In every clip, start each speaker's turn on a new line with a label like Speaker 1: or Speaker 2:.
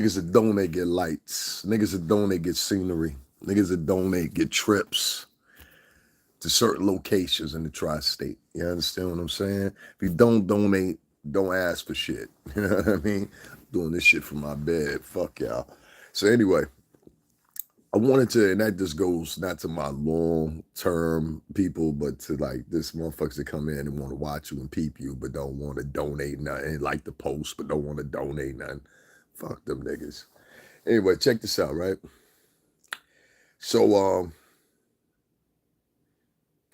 Speaker 1: Niggas that donate get lights. Niggas that donate get scenery. Niggas that donate get trips to certain locations in the tri-state. You understand what I'm saying? If you don't donate, don't ask for shit. You know what I mean? I'm doing this shit from my bed. Fuck y'all. So anyway, I wanted to, and that just goes not to my long term people, but to like this motherfuckers that come in and want to watch you and peep you, but don't want to donate nothing, like the post, but don't want to donate nothing. Fuck them niggas. Anyway, check this out, right? So,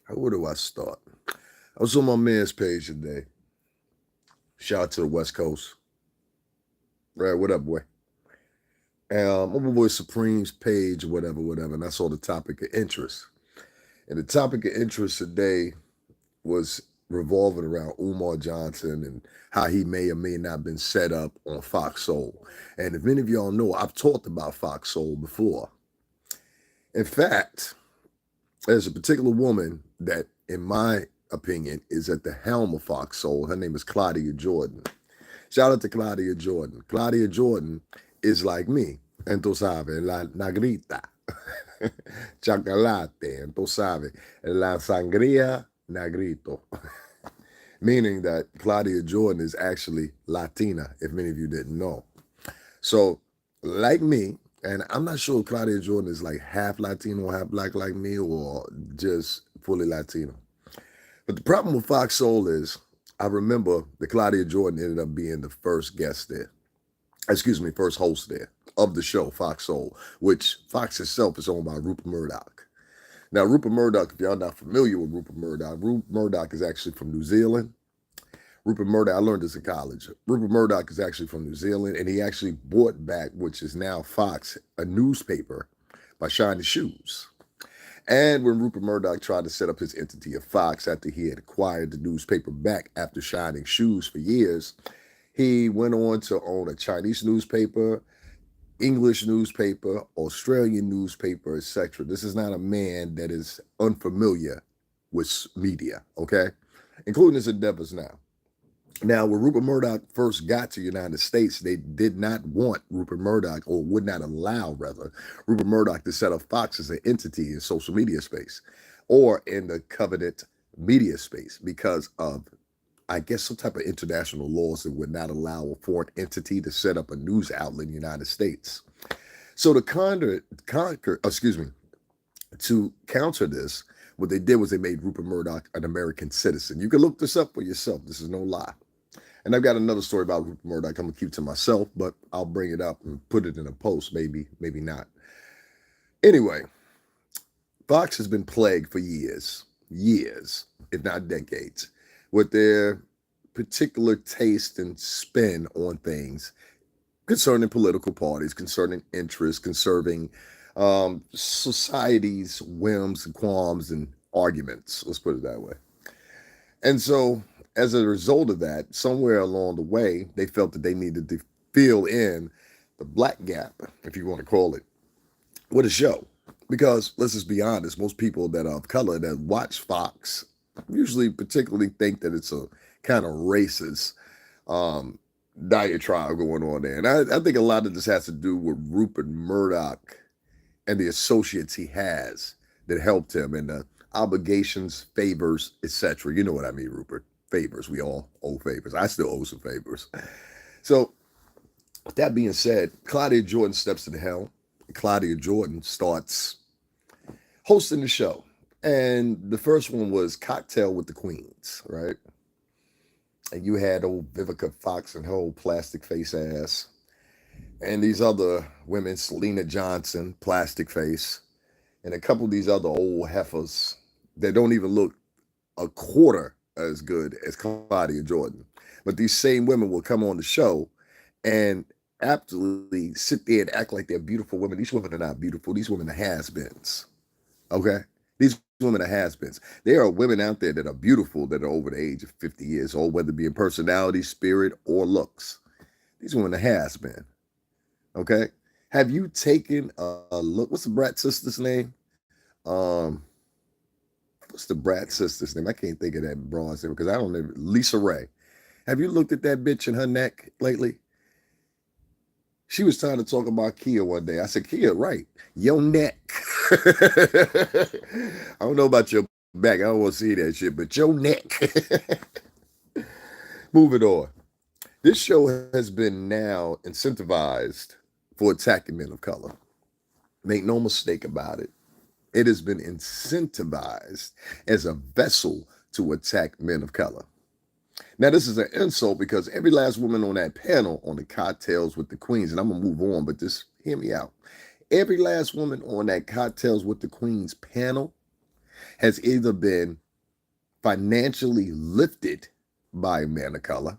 Speaker 1: where do I start? I was on my man's page today. Shout out to the West Coast. Right, what up, boy? On my boy Supreme's page, whatever, and I saw the topic of interest. And the topic of interest today was revolving around Umar Johnson and how he may or may not been set up on Fox Soul. And if many of y'all know, I've talked about Fox Soul before. In fact, there's a particular woman that, in my opinion, is at the helm of Fox Soul. Her name is Claudia Jordan. Shout out to Claudia Jordan. Claudia Jordan is like me. And tú sabes, la negrita. Chocolate. And tú sabes, la sangría negrito. Meaning that Claudia Jordan is actually Latina, if many of you didn't know. So, like me, and I'm not sure if Claudia Jordan is like half Latino, half black like me, or just fully Latino. But the problem with Fox Soul is, I remember that Claudia Jordan ended up being the first guest there. Excuse me, first host there of the show, Fox Soul, which Fox itself is owned by Rupert Murdoch. Now, Rupert Murdoch, if y'all not familiar with Rupert Murdoch is actually from New Zealand. Rupert Murdoch, I learned this in college. Rupert Murdoch is actually from New Zealand, and he actually bought back, which is now Fox, a newspaper by Shiny Shoes. And when Rupert Murdoch tried to set up his entity of Fox after he had acquired the newspaper back after Shining Shoes for years, he went on to own a Chinese newspaper, English newspaper, Australian newspaper, etc. This is not a man that is unfamiliar with media, okay? Including his endeavors now. Now, when Rupert Murdoch first got to the United States, they did not want Rupert Murdoch, or would not allow, rather, Rupert Murdoch to set up Fox as an entity in social media space or in the covenant media space because of, I guess, some type of international laws that would not allow a foreign entity to set up a news outlet in the United States. So to to counter this, what they did was they made Rupert Murdoch an American citizen. You can look this up for yourself. This is no lie. And I've got another story about Rupert Murdoch. I'm going to keep it to myself, but I'll bring it up and put it in a post, maybe not. Anyway, Fox has been plagued for years, if not decades, with their particular taste and spin on things concerning political parties, concerning interests, concerning society's whims and qualms and arguments. Let's put it that way. And so, as a result of that, somewhere along the way, they felt that they needed to fill in the black gap, if you want to call it, with a show. Because let's just be honest, most people that are of color that watch Fox usually particularly think that it's a kind of racist diatribe going on there. And I think a lot of this has to do with Rupert Murdoch and the associates he has that helped him and the obligations, favors, etc. You know what I mean, Rupert. Favors. We all owe favors. I still owe some favors. So, with that being said, Claudia Jordan steps to the helm. Claudia Jordan starts hosting the show. And the first one was Cocktail with the Queens, right? And you had old Vivica Fox and her old plastic face ass. And these other women, Selena Johnson, plastic face, and a couple of these other old heifers that don't even look a quarter as good as Claudia Jordan. But these same women will come on the show and absolutely sit there and act like they're beautiful women. These women are not beautiful. These women are has-beens. Okay? These women are has-beens. There are women out there that are beautiful that are over the age of 50 years old, whether it be in personality, spirit, or looks. These women are has-been. Okay? Have you taken a look? What's the Brat sister's name? Um, what's the Brat sister's name? I can't think of that broad's name because I don't know. Lisa Ray. Have you looked at that bitch in her neck lately? She was trying to talk about Kia one day. I said, Kia, right. Your neck. I don't know about your back. I don't want to see that shit, but your neck. Moving on. This show has been now incentivized for attacking men of color. Make no mistake about it. It has been incentivized as a vessel to attack men of color. Now, this is an insult because every last woman on that panel on the Cocktails with the Queens, and I'm going to move on, but just hear me out. Every last woman on that Cocktails with the Queens panel has either been financially lifted by a man of color,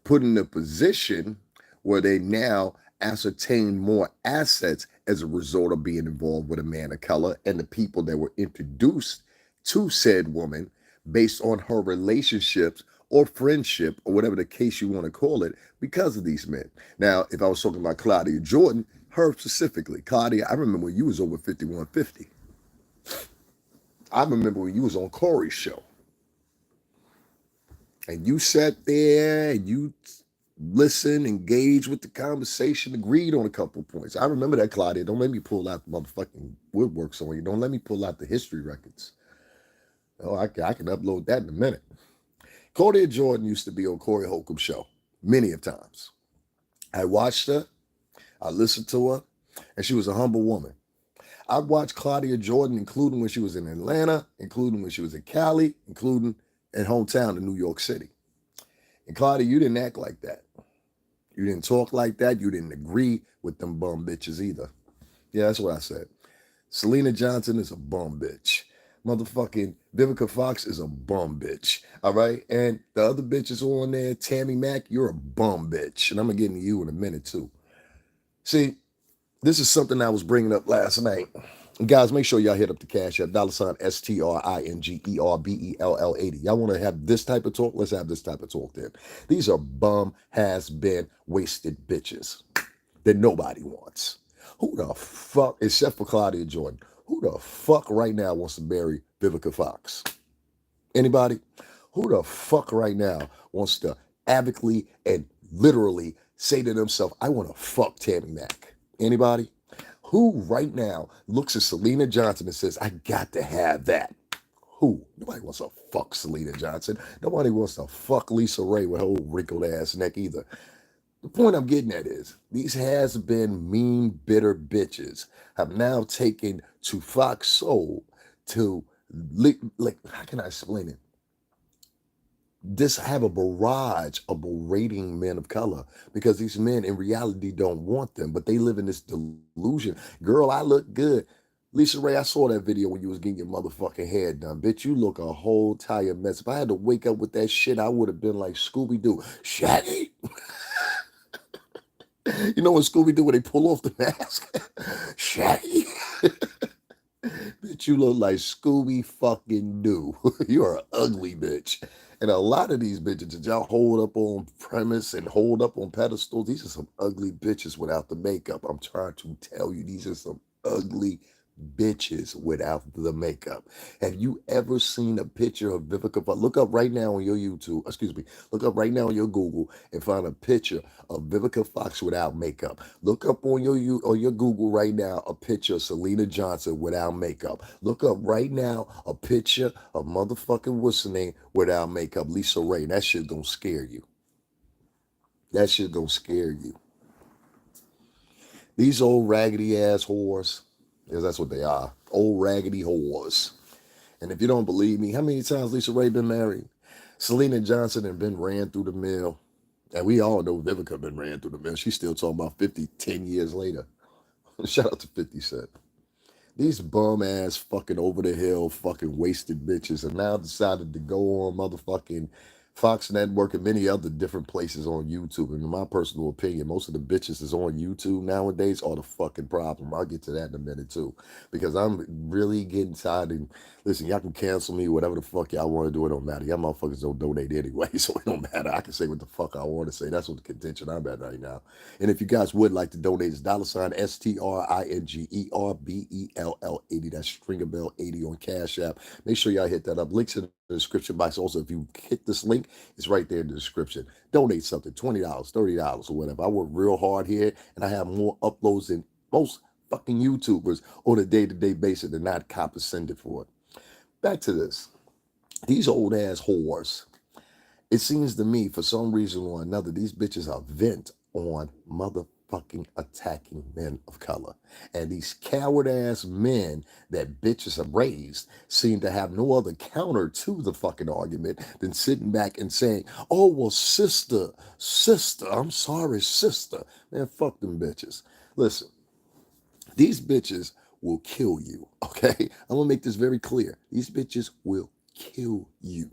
Speaker 1: put in a position where they now ascertain more assets as a result of being involved with a man of color and the people that were introduced to said woman based on her relationships or friendship or whatever the case you want to call it because of these men. Now, if I was talking about Claudia Jordan, her specifically, Claudia, I remember when you was over 5150. I remember when you was on Corey's show and you sat there and you listened, engaged with the conversation, agreed on a couple points. I remember that, Claudia. Don't let me pull out the motherfucking woodworks on you. Don't let me pull out the history records. Oh, I can upload that in a minute. Claudia Jordan used to be on Corey Holcomb's show many of times. I watched her, I listened to her, and she was a humble woman. I watched Claudia Jordan, including when she was in Atlanta, including when she was in Cali, including in hometown in New York City. And Claudia, you didn't act like that. You didn't talk like that. You didn't agree with them bum bitches either. Yeah, that's what I said. Selena Johnson is a bum bitch. Motherfucking Vivica Fox is a bum bitch. All right? And the other bitches on there, Tammy Mack, you're a bum bitch. And I'm going to get into you in a minute too. See, this is something I was bringing up last night. And guys, make sure y'all hit up the cash app, $STRINGERBELL80. Y'all want to have this type of talk? Let's have this type of talk then. These are bum, has been, wasted bitches that nobody wants. Who the fuck, except for Claudia Jordan, who the fuck right now wants to marry Vivica Fox? Anybody? Who the fuck right now wants to advocately and literally say to themselves, I want to fuck Tammy Mack? Anybody? Who right now looks at Selena Johnson and says, I got to have that? Who? Nobody wants to fuck Selena Johnson. Nobody wants to fuck Lisa Ray with her old wrinkled ass neck either. The point I'm getting at is these has been mean, bitter bitches have now taken to Fox Soul to, like, how can I explain it? This have a barrage of berating men of color because these men in reality don't want them, but they live in this delusion. Girl, I look good. Lisa Ray, I saw that video when you was getting your motherfucking hair done. Bitch, you look a whole entire mess. If I had to wake up with that shit, I would have been like Scooby-Doo. Shaggy? You know when Scooby-Doo, when they pull off the mask? Shaggy? Bitch, you look like Scooby fucking Doo. You're an ugly bitch. And a lot of these bitches that y'all hold up on premise and hold up on pedestals, these are some ugly bitches without the makeup. I'm trying to tell you, these are some ugly bitches without the makeup. Have you ever seen a picture of Vivica Fox? Look up right now on your YouTube, excuse me, look up right now on your Google and find a picture of Vivica Fox without makeup. Look up on your Google right now a picture of Selena Johnson without makeup. Look up right now a picture of motherfucking what's her name without makeup. Lisa Ray. That shit gonna scare you. That shit gonna scare you. These old raggedy ass whores, because that's what they are. Old raggedy whores. And if you don't believe me, how many times Lisa Ray been married? Selena Johnson and been ran through the mill. And we all know Vivica been ran through the mill. She's still talking about 50, 10 years later. Shout out to 50 Cent. These bum ass fucking over the hill fucking wasted bitches have now decided to go on motherfucking Fox Network and many other different places on YouTube. And in my personal opinion, most of the bitches is on YouTube nowadays are the fucking problem. I'll get to that in a minute too. Because I'm really getting tired and listen, y'all can cancel me, whatever the fuck y'all want to do, it don't matter. Y'all motherfuckers don't donate anyway, so it don't matter. I can say what the fuck I want to say. That's what the contention I'm at right now. And if you guys would like to donate, it's $STRINGERBELL80. That's Stringerbell80 on Cash App. Make sure y'all hit that up. Links in description box. Also, if you hit this link, it's right there in the description. Donate something, $20, $30, or whatever. I work real hard here, and I have more uploads than most fucking YouTubers on a day-to-day basis and not compensated for it. Back to this. These old ass whores. It seems to me, for some reason or another, these bitches are vent on motherfucking attacking men of color. And these coward ass men that bitches have raised seem to have no other counter to the fucking argument than sitting back and saying, oh, well, sister, I'm sorry, sister. Man, fuck them bitches. Listen, these bitches will kill you, okay? I'm gonna make this very clear. These bitches will kill you.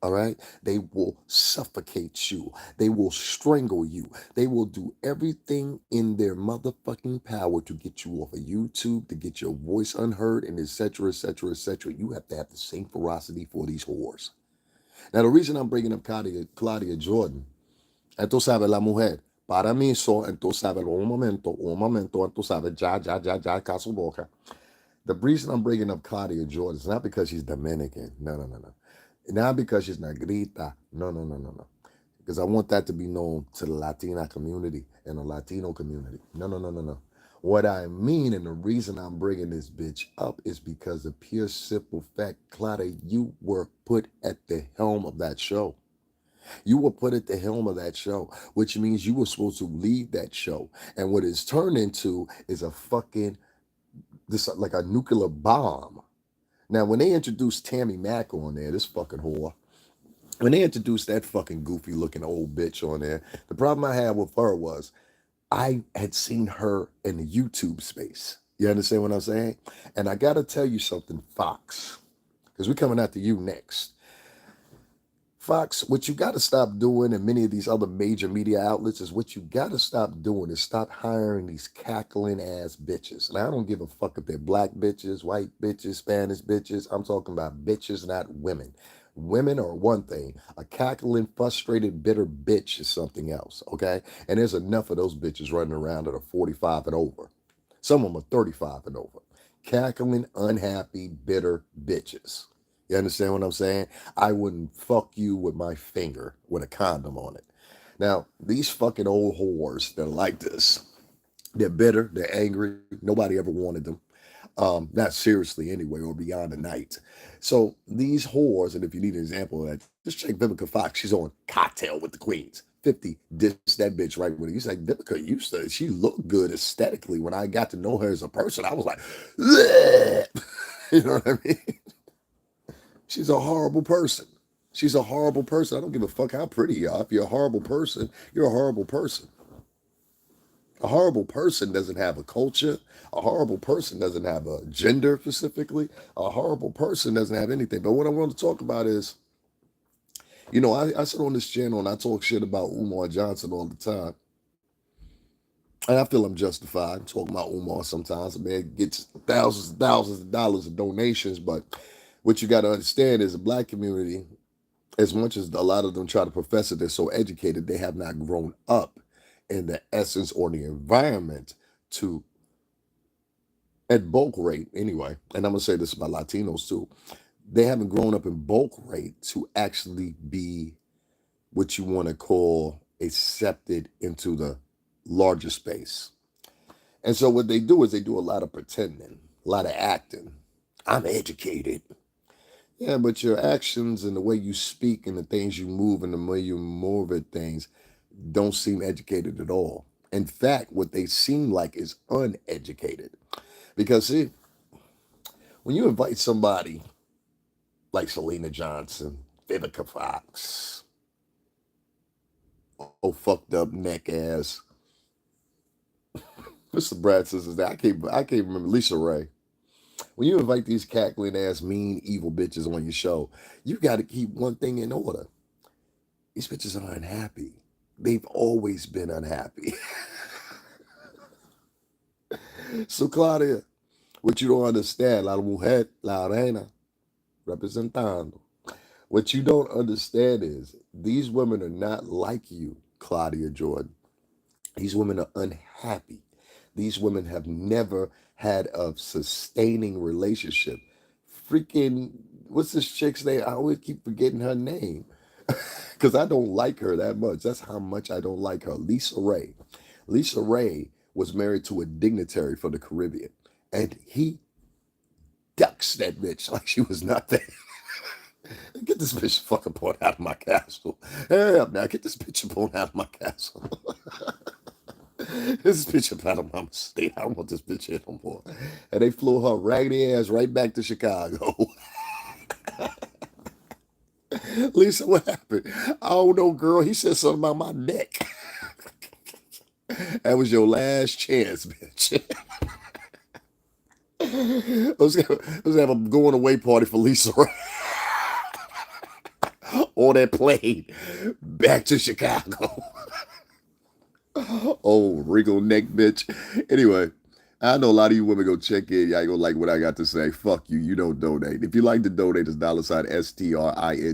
Speaker 1: All right. They will suffocate you. They will strangle you. They will do everything in their motherfucking power to get you off of YouTube, to get your voice unheard, and etc., etc., etc. You have to have the same ferocity for these whores. Now, the reason I'm bringing up Claudia Jordan, tú sabes, la mujer, para mí son, tú sabes, un momento, tú sabes, ya, caso boca. The reason I'm bringing up Claudia Jordan is not because she's Dominican. No. Not because she's negrita. No. Because I want that to be known to the Latina community and the Latino community. No. What I mean, and the reason I'm bringing this bitch up is because the pure simple fact, Claudia, you were put at the helm of that show. You were put at the helm of that show, which means you were supposed to lead that show. And what it's turned into is a fucking, this like a nuclear bomb. Now, when they introduced Tammy Mack on there, this fucking whore, when they introduced that fucking goofy looking old bitch on there, the problem I had with her was I had seen her in the YouTube space. You understand what I'm saying? And I got to tell you something, Fox, because we're coming after you next. Fox, what you got to stop doing, and many of these other major media outlets, is what you got to stop doing is stop hiring these cackling ass bitches. And I don't give a fuck if they're black bitches, white bitches, Spanish bitches. I'm talking about bitches, not women. Women are one thing. A cackling, frustrated, bitter bitch is something else, okay? And there's enough of those bitches running around that are 45 and over. Some of them are 35 and over. Cackling, unhappy, bitter bitches. You understand what I'm saying? I wouldn't fuck you with my finger with a condom on it. Now, these fucking old whores, they're like this. They're bitter, they're angry. Nobody ever wanted them. Not seriously anyway, or beyond the night. So these whores, and if you need an example of that, just check Vivica Fox. She's on Cocktail with the Queens. 50 dissed that bitch right with it. He's like, Vivica used to, she looked good aesthetically. When I got to know her as a person, I was like, bleh. You know what I mean? She's a horrible person. She's a horrible person. I don't give a fuck how pretty you are. If you're a horrible person, you're a horrible person. A horrible person doesn't have a culture. A horrible person doesn't have a gender specifically. A horrible person doesn't have anything. But what I want to talk about is, you know, I sit on this channel and I talk shit about Umar Johnson all the time. And I feel I'm justified talking about Umar sometimes. Man gets thousands and thousands of dollars of donations. But what you got to understand is the black community, as much as a lot of them try to profess that they're so educated, they have not grown up in the essence or the environment to, at bulk rate anyway, and I'm going to say this about Latinos too, they haven't grown up in bulk rate to actually be what you want to call accepted into the larger space. And so what they do is they do a lot of pretending, a lot of acting. I'm educated. Yeah, but your actions and the way you speak and the things you move and the way you move at things don't seem educated at all. In fact, what they seem like is uneducated. Because see, when you invite somebody like Selena Johnson, Vivica Fox, oh fucked up neck ass, Mr. Brad says that I can't remember Lisa Ray. When you invite these cackling ass, mean, evil bitches on your show, you got to keep one thing in order. These bitches are unhappy. They've always been unhappy. So, Claudia, what you don't understand, la mujer, la reina, representando. What you don't understand is these women are not like you, Claudia Jordan. These women are unhappy. These women have never had a sustaining relationship. Freaking what's this chick's name? I always keep forgetting her name because I don't like her that much. That's how much I don't like her. Lisa Ray. Lisa Ray was married to a dignitary for the Caribbean, and he ducks that bitch like she was nothing. Get this bitch fucking point out of my castle. Hey, up now, get this bitch point out of my castle. This bitch up out of my state. I don't want this bitch here no more. And they flew her raggedy ass right back to Chicago. Lisa, what happened? I don't know, girl. He said something about my neck. That was your last chance, bitch. Let's have a going away party for Lisa on that plane back to Chicago. Oh, wrinkle neck bitch. Anyway, I know a lot of you women go check in. Y'all gonna like what I got to say. Fuck you. You don't donate. If you like to donate, it's $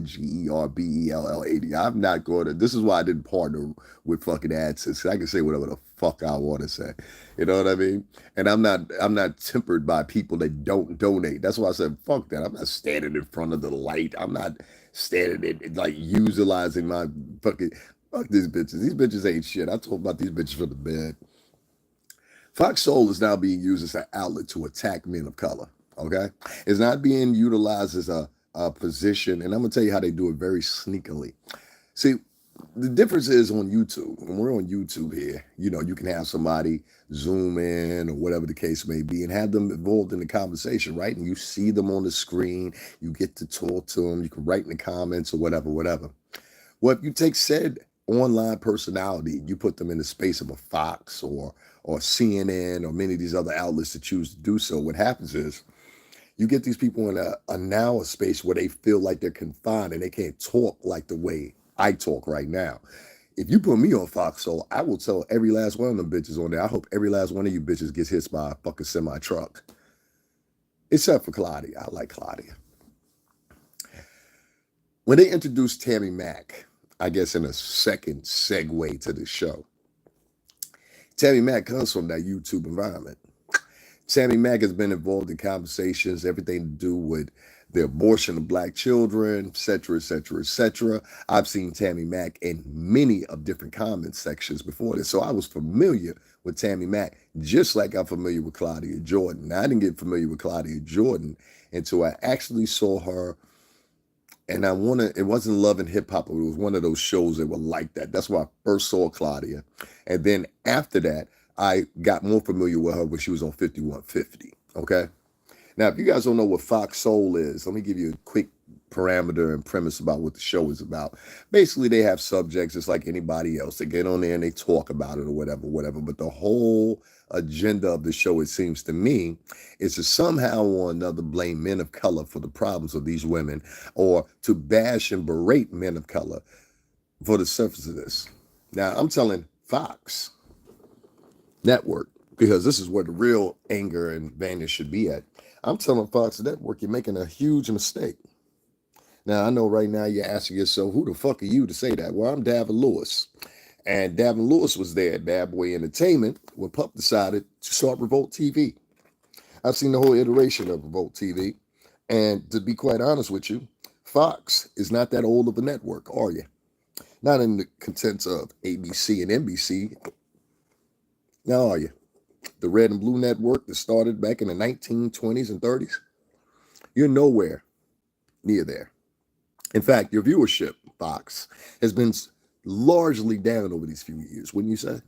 Speaker 1: STRINGERBELLAD. I'm not going to. This is why I didn't partner with fucking AdSense. I can say whatever the fuck I want to say. You know what I mean? And I'm not tempered by people that don't donate. That's why I said fuck that. I'm not standing in front of the light. I'm not standing in like utilizing my fucking fuck these bitches. These bitches ain't shit. I talk about these bitches from the bed. Fox Soul is now being used as an outlet to attack men of color. Okay, it's not being utilized as a position, and I'm gonna tell you how they do it very sneakily. See, the difference is on YouTube. When we're on YouTube here, you know, you can have somebody zoom in or whatever the case may be and have them involved in the conversation, right? And you see them on the screen, you get to talk to them, you can write in the comments or whatever, whatever. Well, if you take said online personality, you put them in the space of a Fox or CNN or many of these other outlets that choose to do so, what happens is you get these people in a space where they feel like they're confined and they can't talk like the way I talk right now. If you put me on Fox Soul, I will tell every last one of them bitches on there, I hope every last one of you bitches gets hit by a fucking semi-truck. Except for Claudia. I like Claudia. When they introduced Tammy Mack, I guess in a second segue to the show, Tammy Mack comes from that YouTube environment. Tammy Mack has been involved in conversations, everything to do with the abortion of black children, etc., etc., etc. I've seen Tammy Mack in many of different comment sections before this, so I was familiar with Tammy Mack, just like I'm familiar with Claudia Jordan. Now, I didn't get familiar with Claudia Jordan until I actually saw her. And it wasn't Love and Hip Hop, it was one of those shows that were like that. That's why I first saw Claudia. And then after that, I got more familiar with her when she was on 5150. Okay. Now, if you guys don't know what Fox Soul is, let me give you a quick parameter and premise about what the show is about. Basically, they have subjects just like anybody else. They get on there and they talk about it or whatever, whatever. But the whole agenda of the show, it seems to me, is to somehow or another blame men of color for the problems of these women, or to bash and berate men of color for the surface of this. Now, I'm telling Fox Network, because this is where the real anger and vanity should be at. I'm telling Fox Network, you're making a huge mistake. Now, I know right now you're asking yourself, who the fuck are you to say that? Well, I'm Davin Lewis. And Davin Lewis was there at Bad Boy Entertainment when Pup decided to start Revolt TV. I've seen the whole iteration of Revolt TV. And to be quite honest with you, Fox is not that old of a network, are you? Not in the contents of ABC and NBC. Now are you? The Red and Blue Network that started back in the 1920s and 30s? You're nowhere near there. In fact, your viewership, Fox, has been largely down over these few years, wouldn't you say?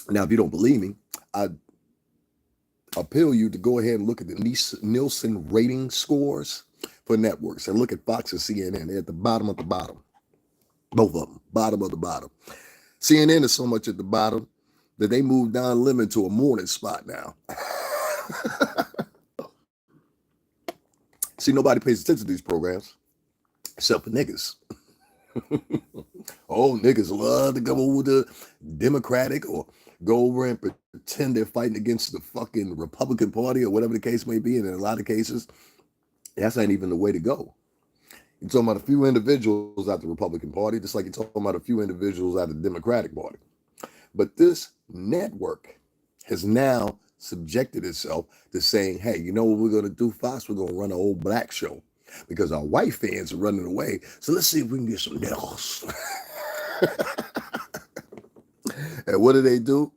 Speaker 1: Now, if you don't believe me, I appeal you to go ahead and look at the Nielsen rating scores for networks and look at Fox and CNN. They're at the bottom of the bottom. Both of them, bottom of the bottom. CNN is so much at the bottom that they moved Don Lemon to a morning spot now. See, nobody pays attention to these programs except for niggas. Oh, niggas love to go over to Democratic or go over and pretend they're fighting against the fucking Republican Party or whatever the case may be. And in a lot of cases, that's not even the way to go. You're talking about a few individuals out the Republican Party, just like you're talking about a few individuals out the Democratic Party. But this network has now subjected itself to saying, hey, you know what we're going to do, Fox? We're going to run an old black show because our white fans are running away. So let's see if we can get some niggas. And what do?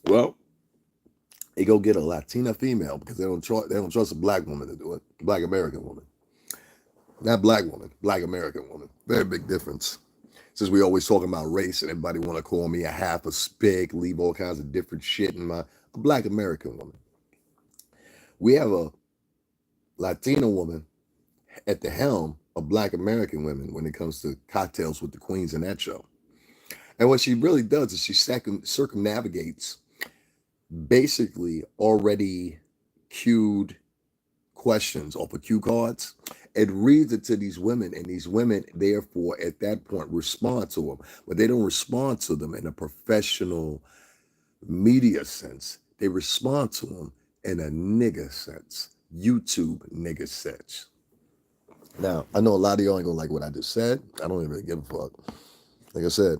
Speaker 1: Well, they go get a Latina female because they don't trust a black woman to do it. Black American woman. Not black woman, black American woman. Very big difference. Since we always talking about race and everybody want to call me a half a spick, leave all kinds of different shit in a black American woman. We have a Latina woman at the helm of black American women when it comes to cocktails with the queens in that show. And what she really does is she circumnavigates basically already cued questions off of cue cards and reads it to these women, and these women therefore at that point respond to them, but they don't respond to them in a professional media sense. They respond to them in a nigga sense, YouTube nigga sense. Now, I know a lot of y'all ain't gonna like what I just said. I don't even give a fuck. Like I said,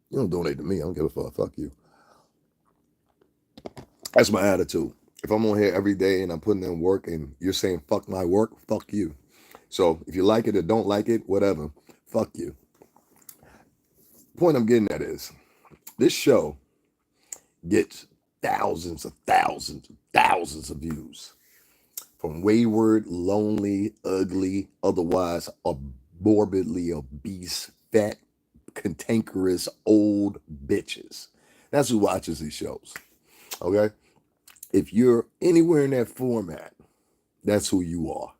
Speaker 1: you don't donate to me, I don't give a fuck. Fuck you. That's my attitude. If I'm on here every day and I'm putting in work and you're saying fuck my work, fuck you. So if you like it or don't like it, whatever, fuck you. Point I'm getting at is this show gets thousands of views from wayward, lonely, ugly, otherwise morbidly obese, fat, cantankerous, old bitches. That's who watches these shows. Okay? If you're anywhere in that format, that's who you are.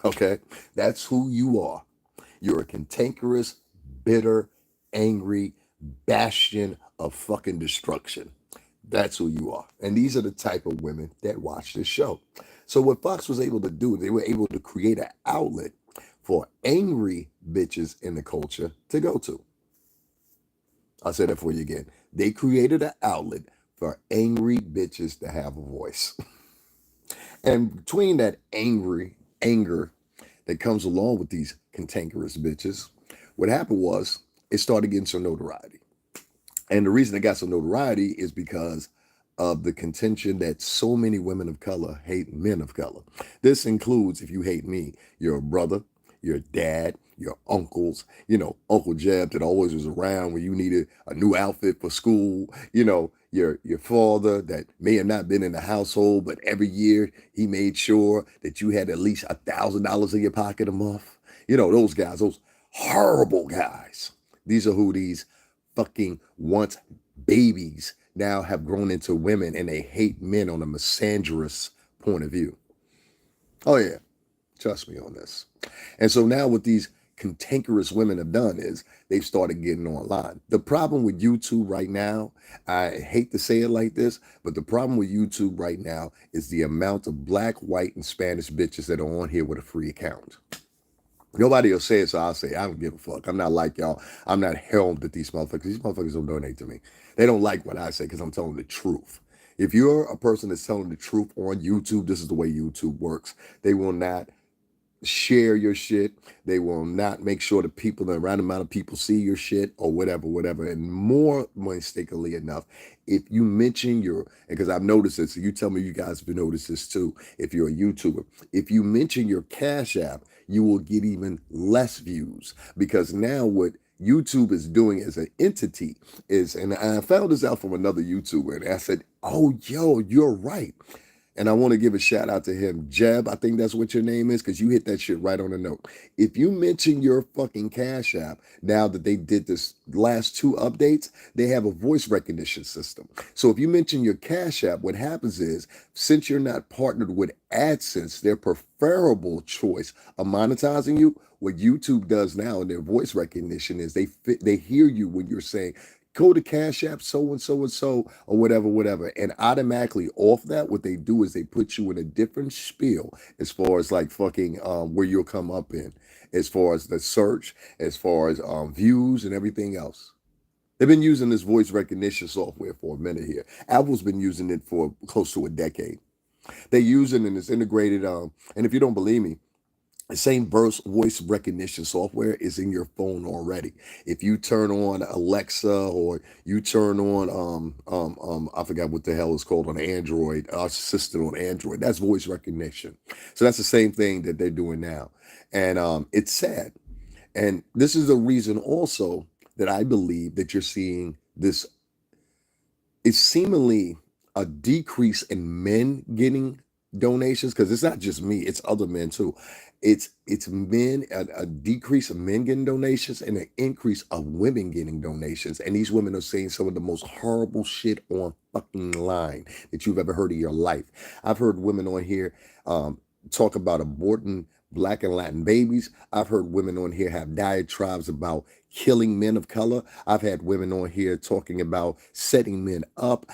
Speaker 1: Okay? That's who you are. You're a cantankerous, bitter, angry bastion of fucking destruction. That's who you are. And these are the type of women that watch this show. So what Fox was able to do, they were able to create an outlet for angry bitches in the culture to go to. I'll say that for you again. They created an outlet for angry bitches to have a voice. And between that anger that comes along with these cantankerous bitches, what happened was it started getting some notoriety. And the reason it got some notoriety is because of the contention that so many women of color hate men of color. This includes, if you hate me, your brother, your dad, your uncles, Uncle Jeb that always was around when you needed a new outfit for school, your father that may have not been in the household, but every year he made sure that you had at least $1,000 in your pocket a month. Those guys, those horrible guys. These are who these fucking once babies now have grown into women, and they hate men on a misandrous point of view. Oh yeah, trust me on this. And so now what these cantankerous women have done is they've started getting online. The problem with YouTube right now, I hate to say it like this, but the problem with YouTube right now is the amount of black, white, and Spanish bitches that are on here with a free account. Nobody will say it, so I'll say it. I don't give a fuck. I'm not like y'all. I'm not helmed at these motherfuckers. These motherfuckers don't donate to me. They don't like what I say because I'm telling the truth. If you're a person that's telling the truth on YouTube, this is the way YouTube works. They will not share your shit. They will not make sure the right amount of people see your shit or whatever. And more mistakenly enough, if you mention because I've noticed this, so you tell me you guys have noticed this too, if you're a YouTuber, if you mention your Cash App, you will get even less views because now what YouTube is doing as an entity and I found this out from another YouTuber and I said, oh, yo, you're right. And I want to give a shout out to him, Jeb. I think that's what your name is because you hit that shit right on the note. If you mention your fucking Cash App, now that they did this last 2 updates, they have a voice recognition system. So if you mention your Cash App, what happens is, since you're not partnered with AdSense, their preferable choice of monetizing you, what YouTube does now in their voice recognition is they hear you when you're saying, go to Cash App, so and so, or whatever. And automatically off that, what they do is they put you in a different spiel as far as like fucking where you'll come up in, as far as the search, as far as views and everything else. They've been using this voice recognition software for a minute here. Apple's been using it for close to a decade. They use it and it's integrated. And if you don't believe me, The same voice recognition software is in your phone already. If you turn on Alexa or you turn on I forgot what the hell it's called on Android, our assistant on Android, that's voice recognition. So that's the same thing that they're doing now. And it's sad. And this is the reason also that I believe that you're seeing this, it's seemingly a decrease in men getting donations, because it's not just me, it's other men too. It's men, a decrease of men getting donations and an increase of women getting donations. And these women are saying some of the most horrible shit on fucking line that you've ever heard in your life. I've heard women on here talk about aborting black and Latin babies. I've heard women on here have diatribes about killing men of color. I've had women on here talking about setting men up.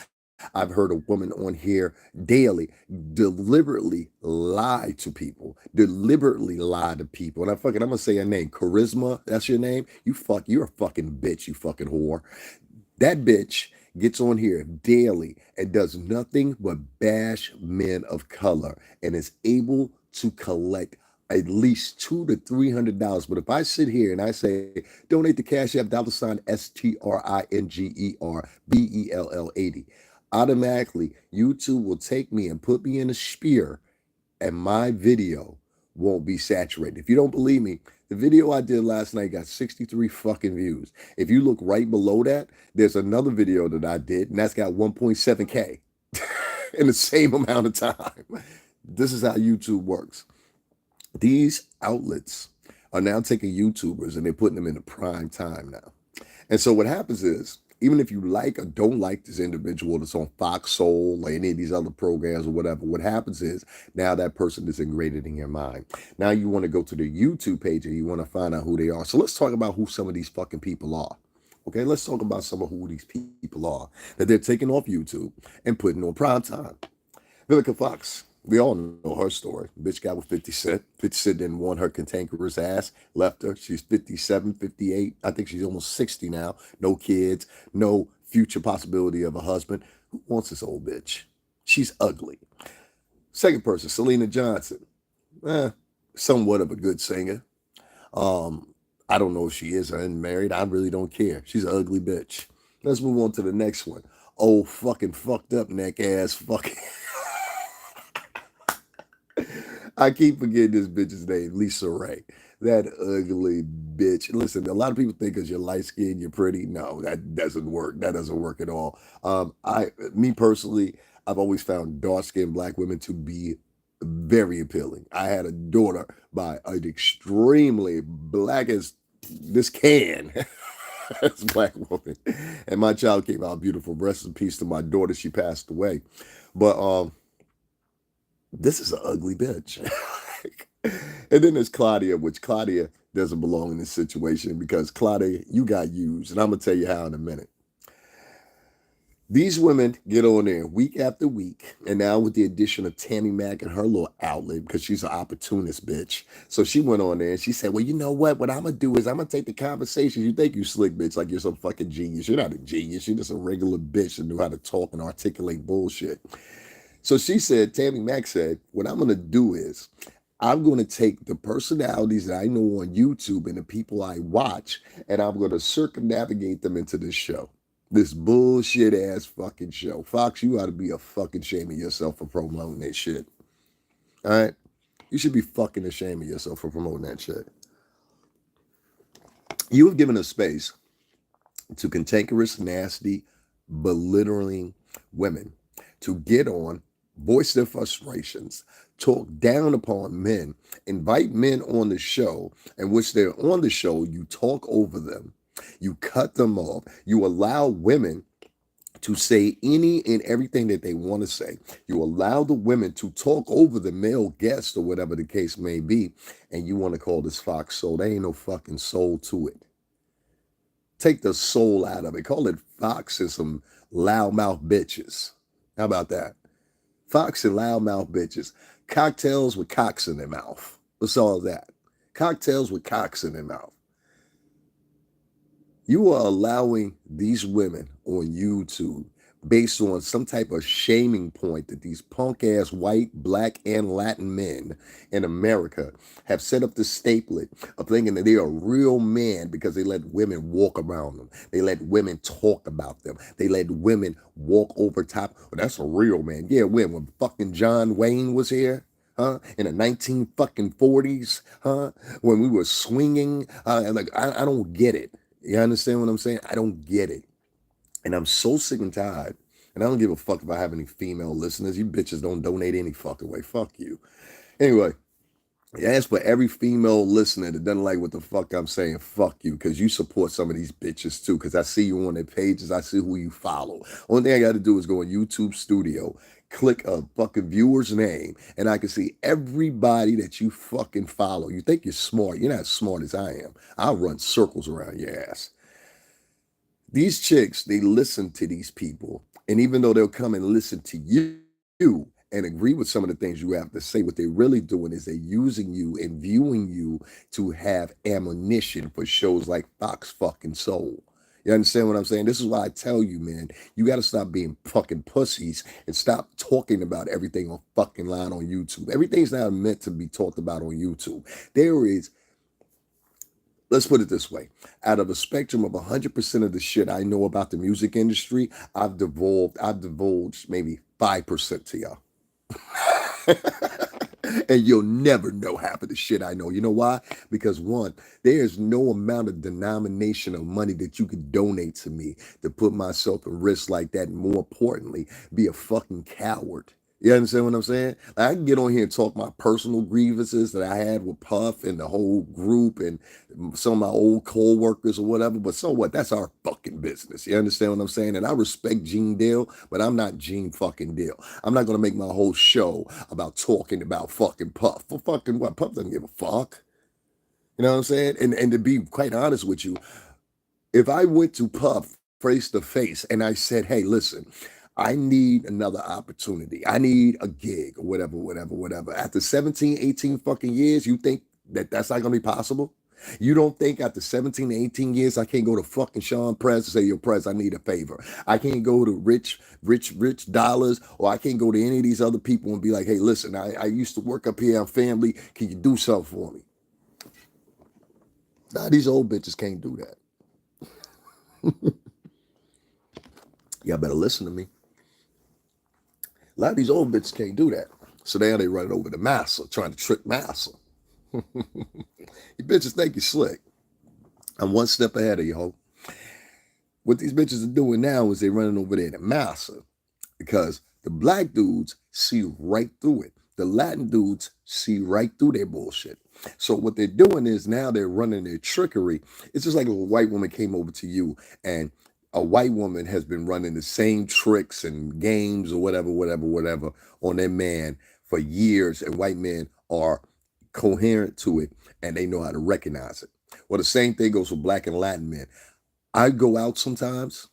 Speaker 1: I've heard a woman on here daily deliberately lie to people, deliberately lie to people. And I'm gonna say her name, Charisma. That's your name. You're a fucking bitch. You fucking whore. That bitch gets on here daily and does nothing but bash men of color and is able to collect at least $200 to $300. But if I sit here and I say, donate the Cash App $STRINGERBELL80, automatically YouTube will take me and put me in a sphere and my video won't be saturated. If you don't believe me, the video I did last night got 63 fucking views. If you look right below that, there's another video that I did, and that's got 1.7K in the same amount of time. This is how YouTube works. These outlets are now taking YouTubers and they're putting them into prime time now. And so what happens is, even if you like or don't like this individual that's on Fox Soul or any of these other programs or whatever, what happens is now that person is ingrained in your mind. Now you want to go to the YouTube page and you want to find out who they are. So let's talk about who some of these fucking people are. Okay, let's talk about some of who these people are that they're taking off YouTube and putting on prime time. Vivica Fox. We all know her story. Bitch got with 50 Cent. 50 Cent didn't want her cantankerous ass. Left her. She's 57, 58. I think she's almost 60 now. No kids. No future possibility of a husband. Who wants this old bitch? She's ugly. Second person, Selena Johnson. Somewhat of a good singer. I don't know if she is or isn't married. I really don't care. She's an ugly bitch. Let's move on to the next one. Oh, fucking fucked up neck ass fucking... I keep forgetting this bitch's name, Lisa Ray. That ugly bitch. Listen, a lot of people think because you're light skinned, you're pretty. No, that doesn't work. That doesn't work at all. Me personally, I've always found dark skinned black women to be very appealing. I had a daughter by an extremely black as this can. As a black woman, and my child came out beautiful. Rest in peace to my daughter. She passed away, but this is an ugly bitch. And then there's Claudia, which Claudia doesn't belong in this situation because Claudia, you got used. And I'm going to tell you how in a minute. These women get on there week after week. And now with the addition of Tammy Mack and her little outlet, because she's an opportunist bitch. So she went on there and she said, well, you know what? What I'm going to do is I'm going to take the conversation. You think you slick bitch like you're some fucking genius. You're not a genius. You're just a regular bitch that knew how to talk and articulate bullshit. So she said, Tammy Mack said, what I'm going to do is I'm going to take the personalities that I know on YouTube and the people I watch, and I'm going to circumnavigate them into this show. This bullshit ass fucking show. Fox, you ought to be a fucking shame of yourself for promoting that shit. All right? You should be fucking ashamed of yourself for promoting that shit. You have given a space to cantankerous, nasty, belittling women to get on, voice their frustrations, talk down upon men, invite men on the show, and which they're on the show, you talk over them, you cut them off, you allow women to say any and everything that they want to say. You allow the women to talk over the male guest or whatever the case may be, and you want to call this Fox soul. There ain't no fucking soul to it. Take the soul out of it. Call it Fox and some loudmouth bitches. How about that? Fox and loudmouth bitches. Cocktails with cocks in their mouth. What's all that? Cocktails with cocks in their mouth. You are allowing these women on YouTube based on some type of shaming point that these punk ass white, black, and Latin men in America have set up the staplet of thinking that they are real men because they let women walk around them. They let women talk about them. They let women walk over top. Well, that's a real man. Yeah, when fucking John Wayne was here, huh? In the 19 fucking 40s, huh? When we were swinging, like I don't get it. You understand what I'm saying? I don't get it. And I'm so sick and tired. And I don't give a fuck if I have any female listeners. You bitches don't donate any fucking way. Fuck you. Anyway, as for every female listener that doesn't like what the fuck I'm saying, fuck you, because you support some of these bitches too. Because I see you on their pages, I see who you follow. Only thing I got to do is go on YouTube Studio, click a fucking viewer's name, and I can see everybody that you fucking follow. You think you're smart? You're not as smart as I am. I'll run circles around your ass. These chicks, they listen to these people, and even though they'll come and listen to you and agree with some of the things you have to say, what they're really doing is they're using you and viewing you to have ammunition for shows like Fox fucking Soul. You understand what I'm saying? This is why I tell you, man, you got to stop being fucking pussies and stop talking about everything on fucking line on YouTube. Everything's not meant to be talked about on YouTube. There is, let's put it this way. Out of a spectrum of 100% of the shit I know about the music industry, I've divulged maybe 5% to y'all. And you'll never know half of the shit I know. You know why? Because one, there's no amount of denomination of money that you could donate to me to put myself at risk like that. And more importantly, be a fucking coward. You understand what I'm saying? Like, I can get on here and talk my personal grievances that I had with Puff and the whole group and some of my old co-workers or whatever, but so what? That's our fucking business. You understand what I'm saying? And I respect Gene Deal, but I'm not Gene fucking Deal. I'm not gonna make my whole show about talking about fucking Puff. For fucking what? Puff doesn't give a fuck. You know what I'm saying? And to be quite honest with you, if I went to Puff face to face and I said, hey, listen, I need another opportunity. I need a gig or whatever, whatever, whatever. After 17, 18 fucking years, you think that that's not going to be possible? You don't think after 17 to 18 years, I can't go to fucking Sean Press and say, yo, Press, I need a favor. I can't go to Rich Dollars, or I can't go to any of these other people and be like, hey, listen, I used to work up here on family. Can you do something for me? Nah, these old bitches can't do that. Y'all better listen to me. A lot of these old bitches can't do that. So now they run it over to Massa, trying to trick Massa. You bitches think you're slick. I'm one step ahead of you, ho. What these bitches are doing now is they're running over there to Massa because the black dudes see right through it. The Latin dudes see right through their bullshit. So what they're doing is now they're running their trickery. It's just like if a white woman came over to you and a white woman has been running the same tricks and games or whatever, whatever, whatever on their man for years, and white men are coherent to it and they know how to recognize it. Well, the same thing goes for black and Latin men. I go out sometimes,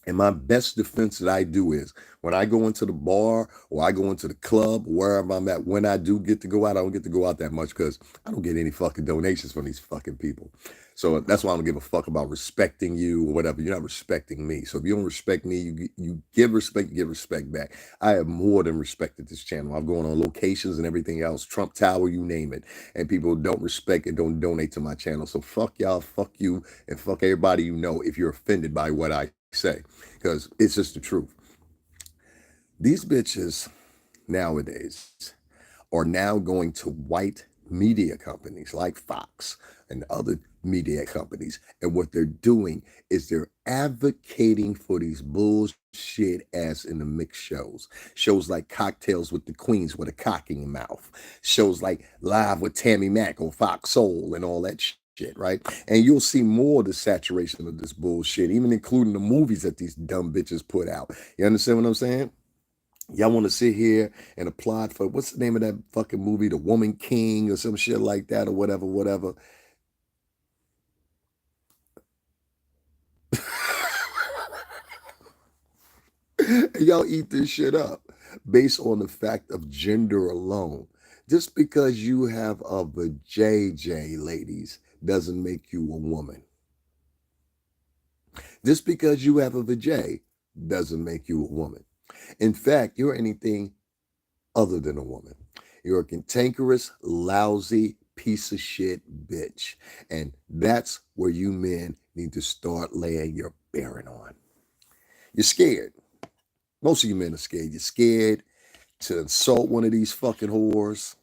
Speaker 1: and my best defense that I do is when I go into the bar or I go into the club, wherever I'm at, when I do get to go out, I don't get to go out that much because I don't get any fucking donations from these fucking people. So that's why I don't give a fuck about respecting you or whatever. You're not respecting me. So if you don't respect me, you give respect, you give respect back. I have more than respected this channel. I've gone on locations and everything else, Trump Tower, you name it. And people don't respect and don't donate to my channel. So fuck y'all, fuck you, and fuck everybody you know if you're offended by what I say. Because it's just the truth. These bitches nowadays are now going to white media companies like Fox and other media companies. And what they're doing is they're advocating for these bullshit ass in the mix shows. Shows like Cocktails with the Queens with a cock in your mouth. Shows like Live with Tammy Mack on Fox Soul and all that shit, right? And you'll see more of the saturation of this bullshit, even including the movies that these dumb bitches put out. You understand what I'm saying? Y'all want to sit here and applaud for what's the name of that fucking movie, The Woman King or some shit like that or whatever, whatever. Y'all eat this shit up based on the fact of gender alone. Just because you have a vajayjay, ladies, doesn't make you a woman. Just because you have a vajay doesn't make you a woman. In fact, you're anything other than a woman. You're a cantankerous, lousy piece of shit bitch. And that's where you men need to start laying your bearing on. You're scared. Most of you men are scared. You're scared to insult one of these fucking whores.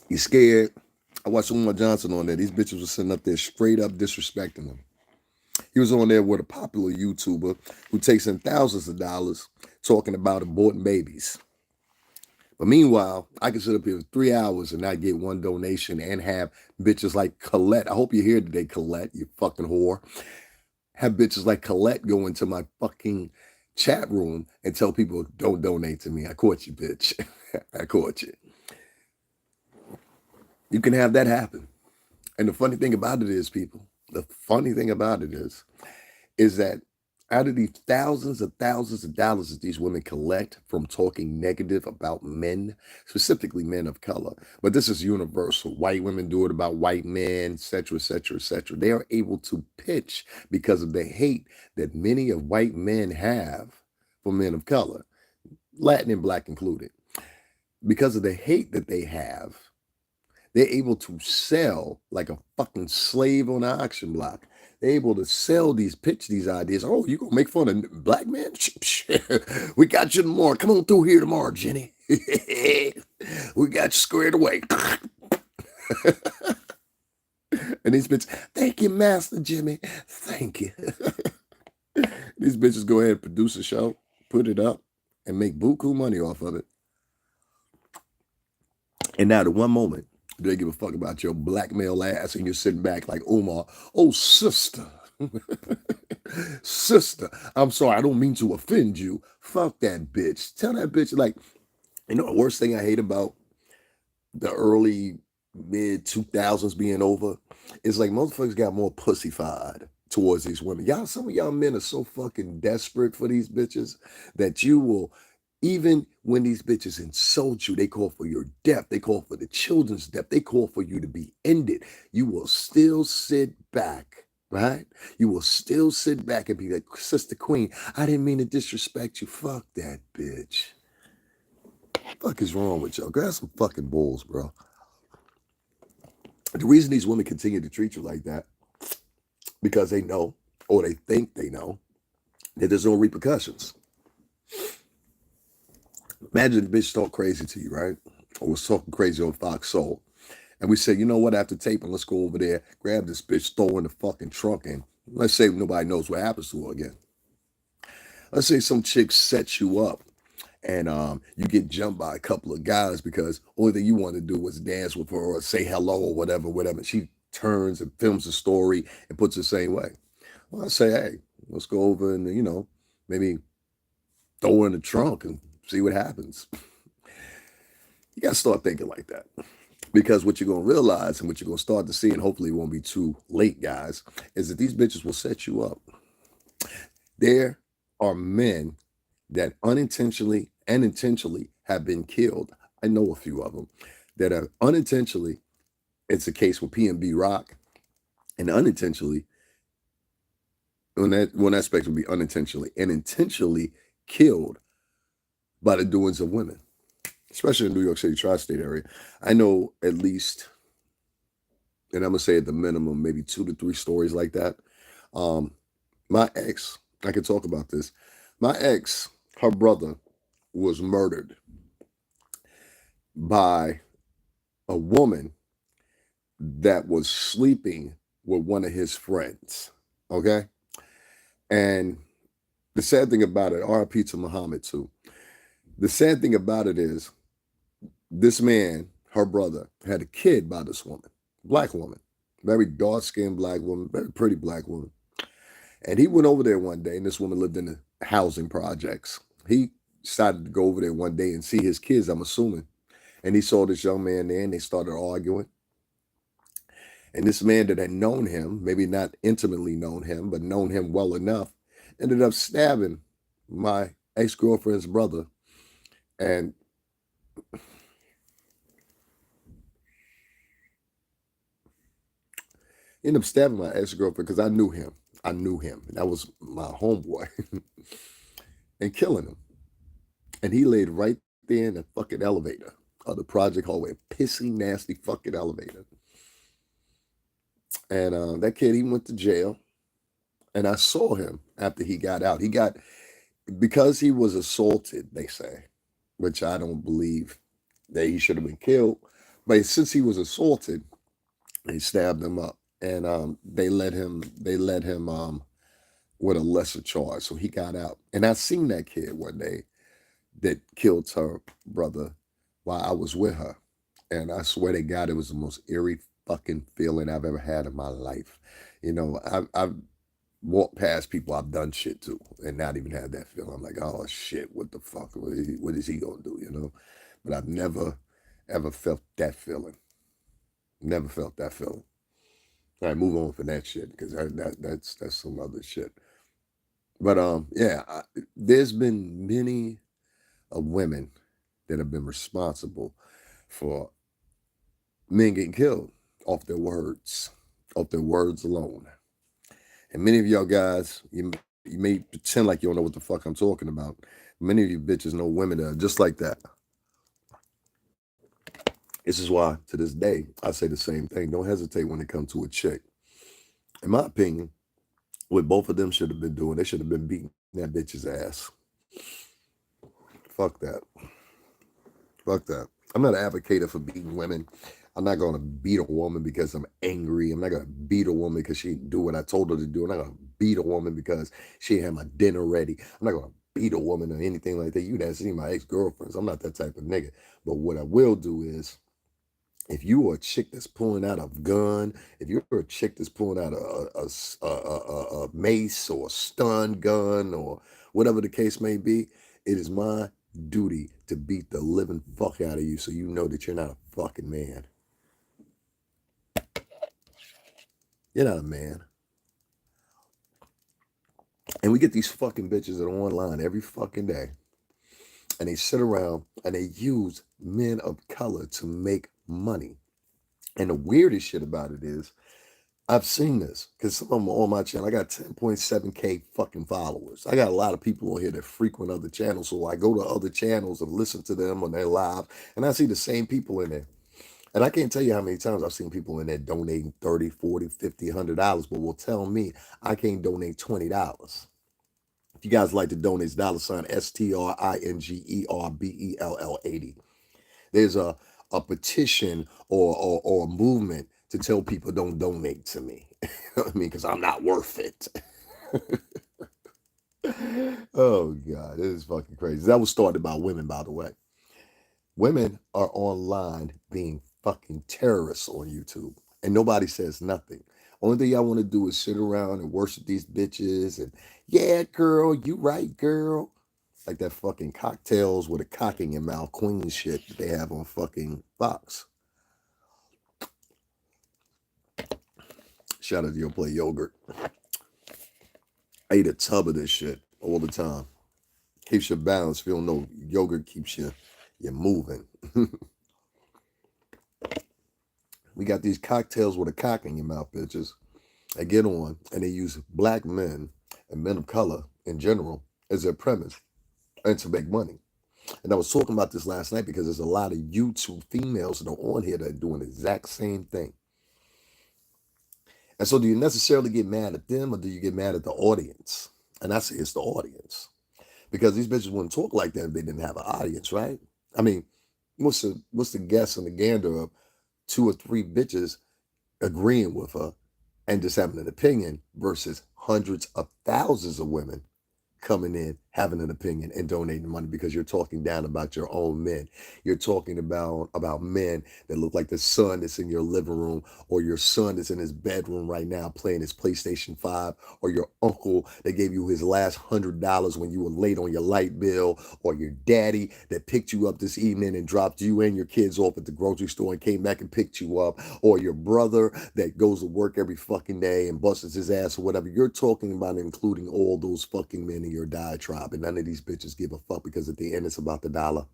Speaker 1: You're scared. I watched Umar Johnson on there. These bitches were sitting up there straight up disrespecting him. He was on there with a popular YouTuber who takes in thousands of dollars talking about aborting babies. But meanwhile, I can sit up here for 3 hours and not get one donation and have bitches like Colette. I hope you're here today, Colette, you fucking whore. Have bitches like Colette go into my fucking chat room and tell people, don't donate to me. I caught you, bitch. I caught you. You can have that happen. And the funny thing about it is, people, the funny thing about it is that out of these thousands of dollars that these women collect from talking negative about men, specifically men of color, but this is universal. White women do it about white men, et cetera, et cetera, et cetera. They are able to pitch because of the hate that many of white men have for men of color, Latin and Black included. Because of the hate that they have, they're able to sell like a fucking slave on an auction block. They're able to pitch these ideas. Oh, you gonna make fun of black men? We got you tomorrow. Come on through here tomorrow, Jenny. We got you squared away. And these bitches, thank you, Master Jimmy. Thank you. These bitches go ahead and produce a show, put it up, and make buku money off of it. And now, the one moment, do they give a fuck about your black male ass and you're sitting back like Umar? Oh, sister. Sister, I'm sorry. I don't mean to offend you. Fuck that bitch. Tell that bitch, like, you know, the worst thing I hate about the early mid 2000s being over is like motherfuckers got more pussyfied towards these women. Y'all, some of y'all men are so fucking desperate for these bitches that you will, even when these bitches insult you, they call for your death, they call for the children's death, they call for you to be ended. You will still sit back, right? You will still sit back and be like, Sister Queen, I didn't mean to disrespect you. Fuck that bitch. Fuck is wrong with y'all? Grab some fucking balls, bro. The reason these women continue to treat you like that, because they know, or they think they know, that there's no repercussions. Imagine the bitch talk crazy to you, right? Or was talking crazy on Fox Soul. And we say, you know what, after taping, let's go over there, grab this bitch, throw her in the fucking trunk, and let's say nobody knows what happens to her again. Let's say some chick sets you up and you get jumped by a couple of guys because all thing you want to do was dance with her or say hello or whatever. She turns and films the story and puts it the same way. Well, I say, hey, let's go over and, you know, maybe throw her in the trunk and see what happens. You got to start thinking like that. Because what you're going to realize and what you're going to start to see, and hopefully it won't be too late, guys, is that these bitches will set you up. There are men that unintentionally and intentionally have been killed. I know a few of them that are unintentionally. It's a case with P&B Rock, and unintentionally, on that aspect would be unintentionally and intentionally killed by the doings of women, especially in the New York City tri-state area. I know at least, and I'm gonna say at the minimum, maybe 2 to 3 stories like that. My ex, I can talk about this. My ex, her brother was murdered by a woman that was sleeping with one of his friends. Okay. And the sad thing about it, RIP to Muhammad too. The sad thing about it is this man, her brother, had a kid by this woman, black woman, very dark-skinned black woman, very pretty black woman. And he went over there one day, and this woman lived in the housing projects. He decided to go over there one day and see his kids, I'm assuming. And he saw this young man there, and they started arguing. And this man that had known him, maybe not intimately known him, but known him well enough, ended up stabbing my ex-girlfriend's brother. And ended up stabbing my ex-girlfriend because I knew him. I knew him. That was my homeboy. And killing him. And he laid right there in the fucking elevator of the project hallway, pissy, nasty fucking elevator. And that kid, he went to jail. And I saw him after he got out. Because he was assaulted, they say, which I don't believe that he should have been killed. But since he was assaulted, they stabbed him up. And they let him with a lesser charge. So he got out. And I seen that kid one day that killed her brother while I was with her. And I swear to God, it was the most eerie fucking feeling I've ever had in my life. I've walked past people I've done shit to and not even had that feeling. I'm like, oh shit, what the fuck? What is he gonna do? But I've never ever felt that feeling. Never felt that feeling. All right, move on from that shit because that's some other shit. But yeah, there's been many women that have been responsible for men getting killed off off their words alone. And many of y'all guys, you may pretend like you don't know what the fuck I'm talking about. Many of you bitches know women that are just like that. This is why, to this day, I say the same thing. Don't hesitate when it comes to a chick. In my opinion, what both of them should have been doing, they should have been beating that bitch's ass. Fuck that. Fuck that. I'm not an advocate for beating women. I'm not going to beat a woman because I'm angry. I'm not going to beat a woman because she didn't do what I told her to do. I'm not going to beat a woman because she didn't have my dinner ready. I'm not going to beat a woman or anything like that. You done seen my ex-girlfriends. I'm not that type of nigga. But what I will do is, if you are a chick that's pulling out a gun, if you're a chick that's pulling out a mace or a stun gun or whatever the case may be, it is my duty to beat the living fuck out of you so you know that you're not a fucking man. You're not a man. And we get these fucking bitches that are online every fucking day. And they sit around and they use men of color to make money. And the weirdest shit about it is, I've seen this because some of them are on my channel. I got 10.7K fucking followers. I got a lot of people on here that frequent other channels. So I go to other channels and listen to them on their live, and I see the same people in there. And I can't tell you how many times I've seen people in there donating 30, 40, 50, $100, but will tell me I can't donate $20. If you guys like to donate, it's $ STRINGERBELL80. There's a petition or a movement to tell people don't donate to me. You know what I mean? Because I'm not worth it. Oh, God. This is fucking crazy. That was started by women, by the way. Women are online being fucking terrorists on YouTube, and nobody says nothing. Only thing y'all want to do is sit around and worship these bitches and, yeah, girl, you right, girl. Like that fucking cocktails with a cock in your mouth queen shit that they have on fucking Fox. Shout out to Yo Play Yogurt. I eat a tub of this shit all the time. Keeps you balanced. If you don't know, yogurt keeps you moving. We got these cocktails with a cock in your mouth, bitches. They get on and they use black men and men of color in general as their premise and to make money. And I was talking about this last night because there's a lot of YouTube females that are on here that are doing the exact same thing. And so do you necessarily get mad at them or do you get mad at the audience? And I say it's the audience. Because these bitches wouldn't talk like that if they didn't have an audience, right? I mean, what's the guess and the gander of 2 or 3 bitches agreeing with her and just having an opinion versus hundreds of thousands of women coming in, having an opinion and donating money because you're talking down about your own men. You're talking about men that look like the son that's in your living room, or your son that's in his bedroom right now playing his PlayStation 5, or your uncle that gave you his last $100 when you were late on your light bill, or your daddy that picked you up this evening and dropped you and your kids off at the grocery store and came back and picked you up, or your brother that goes to work every fucking day and busts his ass or whatever. You're talking about including all those fucking men in your diatribe, and none of these bitches give a fuck because at the end it's about the dollar.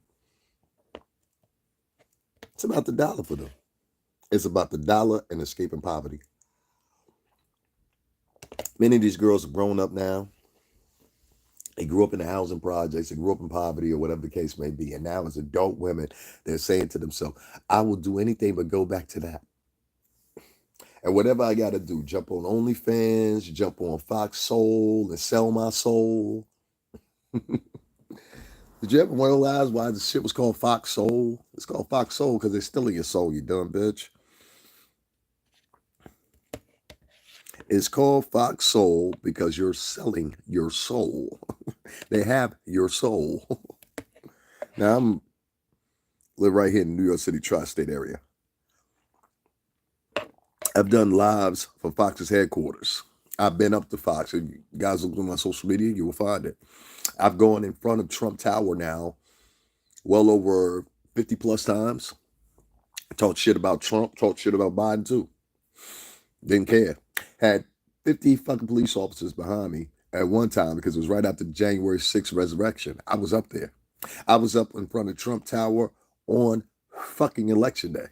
Speaker 1: It's about the dollar for them. It's about the dollar and escaping poverty. Many of these girls have grown up now. They grew up in the housing projects, they grew up in poverty or whatever the case may be. And now as adult women, they're saying to themselves, I will do anything but go back to that. And whatever I got to do, jump on OnlyFans, jump on Fox Soul and sell my soul. Did you ever realize why the shit was called Fox Soul? It's called Fox Soul because they're stealing your soul, you dumb bitch. It's called Fox Soul because you're selling your soul. They have your soul. Now, live right here in the New York City tri-state area. I've done lives for Fox's headquarters. I've been up to Fox. If you guys look on my social media, you will find it. I've gone in front of Trump Tower now well over 50 plus times. Talked shit about Trump, talked shit about Biden too. Didn't care. Had 50 fucking police officers behind me at one time because it was right after January 6th resurrection. I was up there. I was up in front of Trump Tower on fucking election day.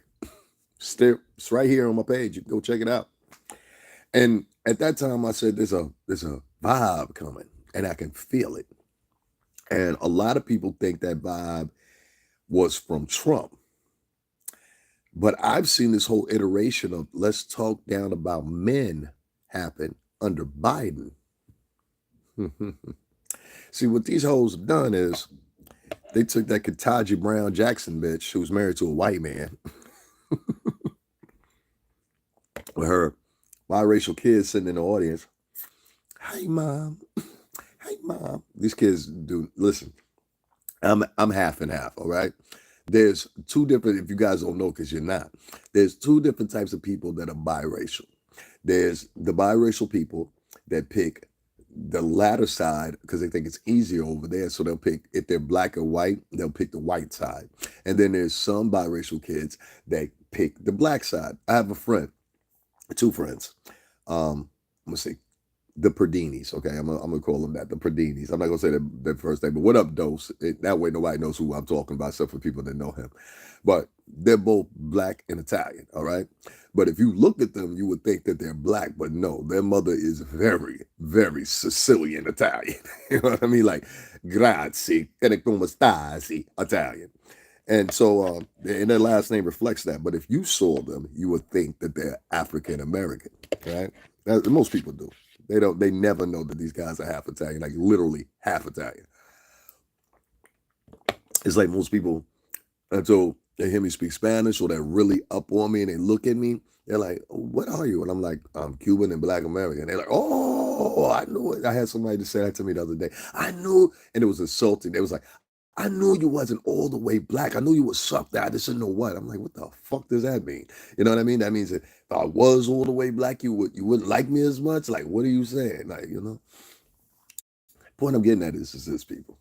Speaker 1: It's right here on my page. You can go check it out. And at that time, I said, there's a vibe coming, and I can feel it. And a lot of people think that vibe was from Trump. But I've seen this whole iteration of let's talk down about men happen under Biden. See, what these hoes have done is they took that Ketanji Brown Jackson bitch who was married to a white man with her biracial kids sitting in the audience. Hey, mom. Hey, mom. These kids do, listen, I'm half and half, all right? There's two different, if you guys don't know because you're not, there's two different types of people that are biracial. There's the biracial people that pick the latter side because they think it's easier over there. So they'll pick, if they're black or white, they'll pick the white side. And then there's some biracial kids that pick the black side. I have a friend, two friends. I'm going to say the Perdinis. Okay, I'm gonna call them that, the Perdinis. I'm not gonna say their first name, but what up, Dose? That way nobody knows who I'm talking about except for people that know him. But they're both black and Italian, all right? But if you look at them, you would think that they're black, but no, their mother is very, very Sicilian Italian. You know what I mean? Like, grazie, come stasi, Italian. And so, and their last name reflects that. But if you saw them, you would think that they're African American, right? Most people do. They never know that these guys are half Italian, like literally half Italian. It's like most people, until they hear me speak Spanish or they're really up on me and they look at me, they're like, oh, what are you? And I'm like, I'm Cuban and Black American. They're like, oh, I knew it. I had somebody to say that to me the other day. I knew, and it was insulting. They was like, I knew you wasn't all the way black. I knew you was something. I just didn't know what. I'm like, what the fuck does that mean? You know what I mean? That means that if I was all the way black, you wouldn't like me as much. Like, what are you saying? Like, you know. Point I'm getting at is this, people.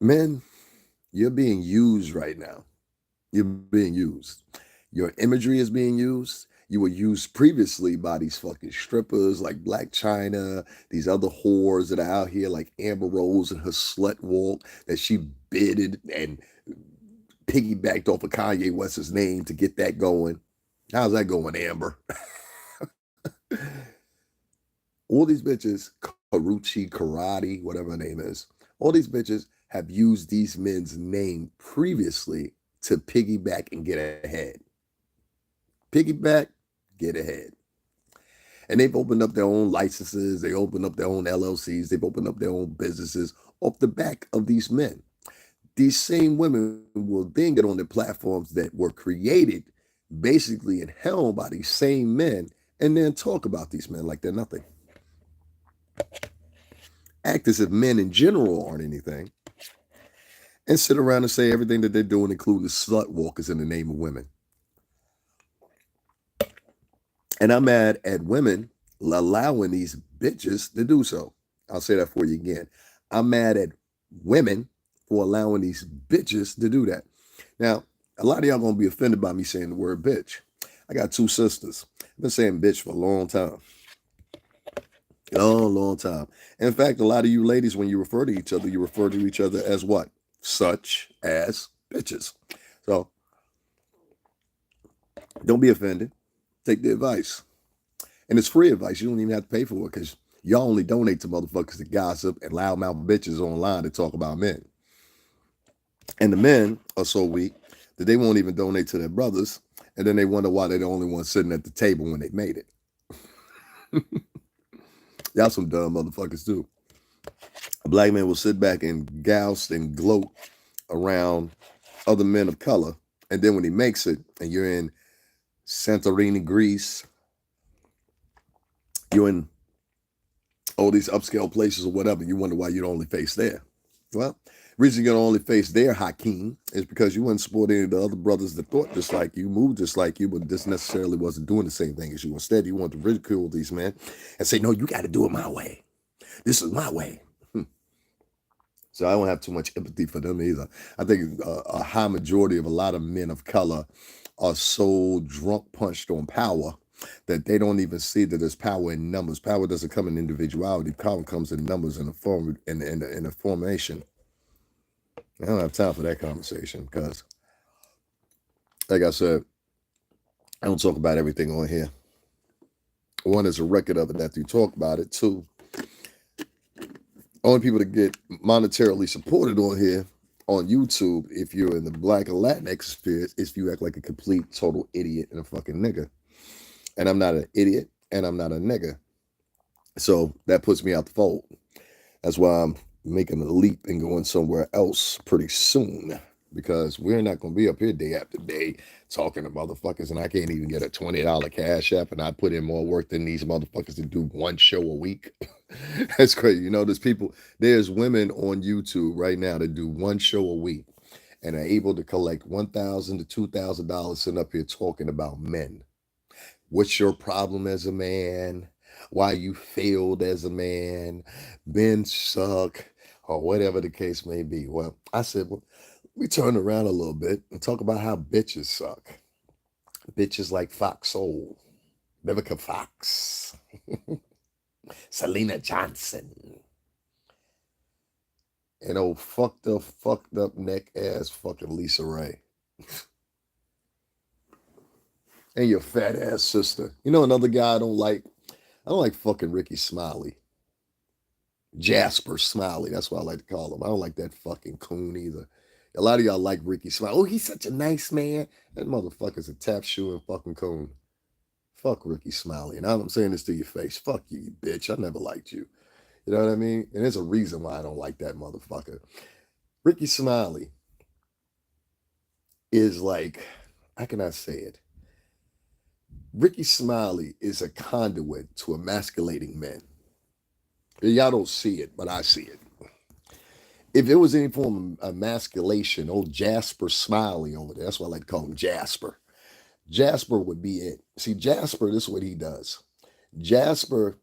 Speaker 1: Men, you're being used right now. You're being used. Your imagery is being used. You were used previously by these fucking strippers like Black China, these other whores that are out here like Amber Rose and her slut walk that she bidded and piggybacked off of Kanye West's name to get that going. How's that going, Amber? All these bitches, Karuchi, Karate, whatever her name is, all these bitches have used these men's name previously to piggyback and get ahead. Piggyback, get ahead. And they've opened up their own licenses. They opened up their own LLCs. They've opened up their own businesses off the back of these men. These same women will then get on their platforms that were created basically and held by these same men and then talk about these men like they're nothing. Act as if men in general aren't anything and sit around and say everything that they're doing, including slut walkers in the name of women. And I'm mad at women allowing these bitches to do so. I'll say that for you again. I'm mad at women for allowing these bitches to do that. Now, a lot of y'all gonna be offended by me saying the word bitch. I got two sisters. I've been saying bitch for a long time. Long time. In fact, a lot of you ladies, when you refer to each other, you refer to each other as what? Such as bitches. So don't be offended. Take the advice. And it's free advice. You don't even have to pay for it because y'all only donate to motherfuckers that gossip and loudmouth bitches online that talk about men. And the men are so weak that they won't even donate to their brothers. And then they wonder why they're the only ones sitting at the table when they made it. Y'all some dumb motherfuckers too. A black man will sit back and gouse and gloat around other men of color. And then when he makes it, and you're in Santorini, Greece, you're in all these upscale places or whatever, you wonder why you don't only face there. Well, the reason you don't only face there, Hakeem, is because you wouldn't support any of the other brothers that thought just like you, moved just like you, but just necessarily wasn't doing the same thing as you. Instead, you want to ridicule these men and say, no, you got to do it my way. This is my way. So I don't have too much empathy for them either. I think a high majority of a lot of men of color are so drunk punched on power that they don't even see that there's power in numbers. Power doesn't come in individuality. Power comes in numbers and in a formation. I don't have time for that conversation because, like I said, I don't talk about everything on here. One is a record of it after you talk about it. Two, only people that get monetarily supported on here on YouTube, if you're in the Black or Latinx sphere, is if you act like a complete total idiot and a fucking nigga. And I'm not an idiot and I'm not a nigga. So that puts me out the fold. That's why I'm making a leap and going somewhere else pretty soon. Because we're not going to be up here day after day talking to motherfuckers, and I can't even get a $20 cash app, and I put in more work than these motherfuckers to do one show a week. That's crazy. You know, there's women on YouTube right now that do one show a week and are able to collect $1,000 to $2,000 sitting up here talking about men. What's your problem as a man? Why you failed as a man? Men suck, or whatever the case may be. Well, I said, well, we turn around a little bit and talk about how bitches suck. Bitches like Fox Soul, Vivica Fox, Selena Johnson, and old fucked up neck ass fucking Lisa Ray. And your fat ass sister. You know another guy I don't like? I don't like fucking Ricky Smiley. Jasper Smiley. That's what I like to call him. I don't like that fucking coon either. A lot of y'all like Ricky Smiley. Oh, he's such a nice man. That motherfucker's a tap shoe and fucking coon. Fuck Ricky Smiley. And I'm saying this to your face. Fuck you, you bitch. I never liked you. You know what I mean? And there's a reason why I don't like that motherfucker. Ricky Smiley is like, how can I say it? Ricky Smiley is a conduit to emasculating men. Y'all don't see it, but I see it. If there was any form of emasculation, old Jasper Smiley over there, that's what I like to call him, Jasper. Jasper would be it. See, Jasper, this is what he does. Jasper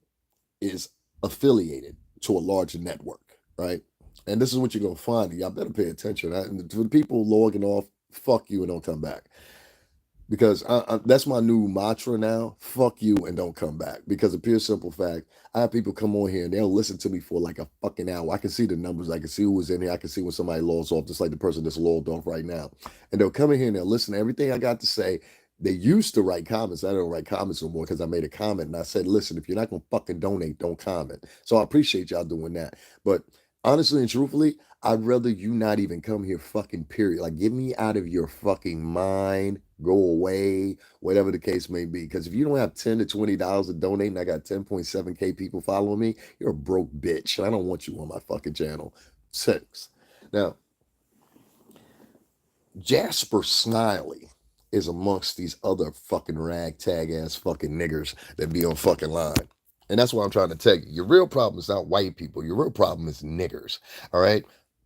Speaker 1: is affiliated to a large network, right? And this is what you're going to find. Y'all better pay attention. And for the people logging off, fuck you and don't come back. Because that's my new mantra now. Fuck you and don't come back. Because a pure simple fact, I have people come on here and they'll listen to me for like a fucking hour. I can see the numbers. I can see who was in here. I can see when somebody logs off, just like the person that's logged off right now. And they'll come in here and they'll listen to everything I got to say. They used to write comments. I don't write comments no more because I made a comment and I said, listen, if you're not going to fucking donate, don't comment. So I appreciate y'all doing that. But honestly and truthfully, I'd rather you not even come here fucking period. Like, get me out of your fucking mind. Go away, whatever the case may be. Because if you don't have $10 to $20 to donate and I got 10.7K people following me, you're a broke bitch. And I don't want you on my fucking channel. 6. Now, Jasper Smiley is amongst these other fucking ragtag ass fucking niggers that be on fucking line. And that's what I'm trying to tell you. Your real problem is not white people. Your real problem is niggers. All right?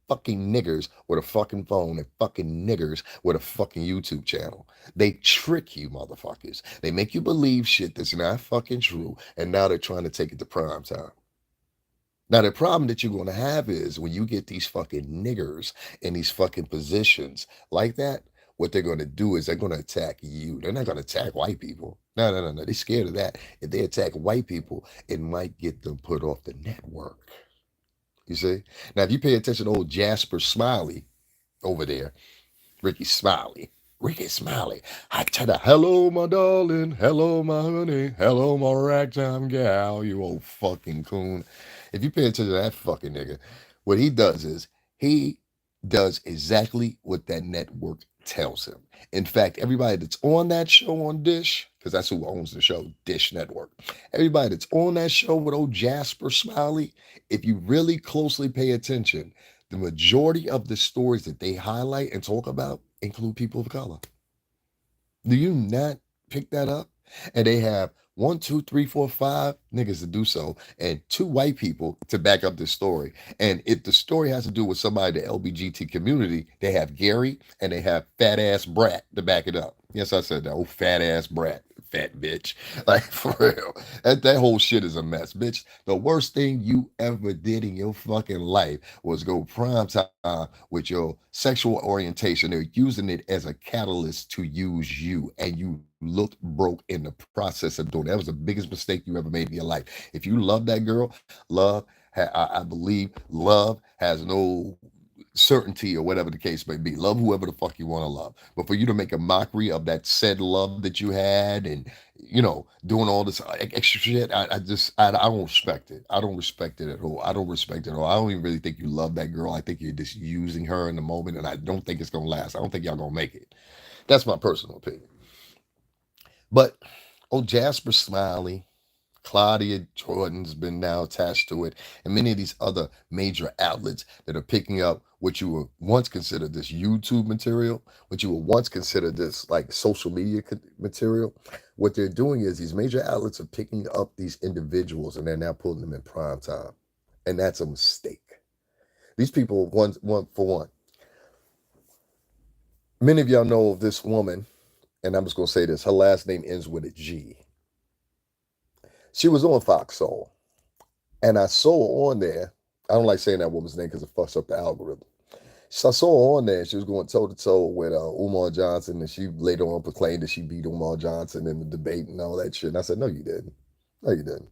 Speaker 1: Fucking niggers with a fucking phone and fucking niggers with a fucking YouTube channel. They trick you, motherfuckers. They make you believe shit that's not fucking true. And now they're trying to take it to prime time. Now, the problem that you're going to have is when you get these fucking niggers in these fucking positions like that, what they're going to do is they're going to attack you. They're not going to attack white people. No. They're scared of that. If they attack white people, it might get them put off the network. You see? Now, if you pay attention to old Jasper Smiley over there, Ricky Smiley, Ricky Smiley. I tell you, hello, my darling. Hello, my honey. Hello, my ragtime gal. You old fucking coon. If you pay attention to that fucking nigga, what he does is he does exactly what that network tells him. In fact, everybody that's on that show on Dish, because that's who owns the show, Dish Network. Everybody that's on that show with old Jasper Smiley, if you really closely pay attention, the majority of the stories that they highlight and talk about include people of color. Do you not pick that up? And they have one, two, three, four, five niggas to do so, and two white people to back up this story. And if the story has to do with somebody in the LBGT community, they have Gary and they have fat ass Brat to back it up. Yes, I said that. Oh, fat ass Brat. Fat bitch. Like, for real. That whole shit is a mess, bitch. The worst thing you ever did in your fucking life was go prime time with your sexual orientation. They're using it as a catalyst to use you, and you looked broke in the process of doing it. That was the biggest mistake you ever made in your life. If you love that girl, love, I believe love has no certainty or whatever the case may be. Love whoever the fuck you want to love. But for you to make a mockery of that said love that you had and, doing all this extra shit, I don't respect it. I don't respect it at all. I don't respect it at all. I don't even really think you love that girl. I think you're just using her in the moment, and I don't think it's going to last. I don't think y'all going to make it. That's my personal opinion. But, Jasper Smiley, Claudia Jordan's been now attached to it, and many of these other major outlets that are picking up what you were once considered this YouTube material, what you were once considered this like social media material. What they're doing is these major outlets are picking up these individuals and they're now putting them in prime time, and that's a mistake. These people, one for one, many of y'all know of this woman, and I'm just gonna say this. Her last name ends with a G. She was on Fox Soul. And I saw her on there. I don't like saying that woman's name because it fucks up the algorithm. So I saw her on there. She was going toe to toe with Umar Johnson, and she later on proclaimed that she beat Umar Johnson in the debate and all that shit. And I said, "No, you didn't. No, you didn't.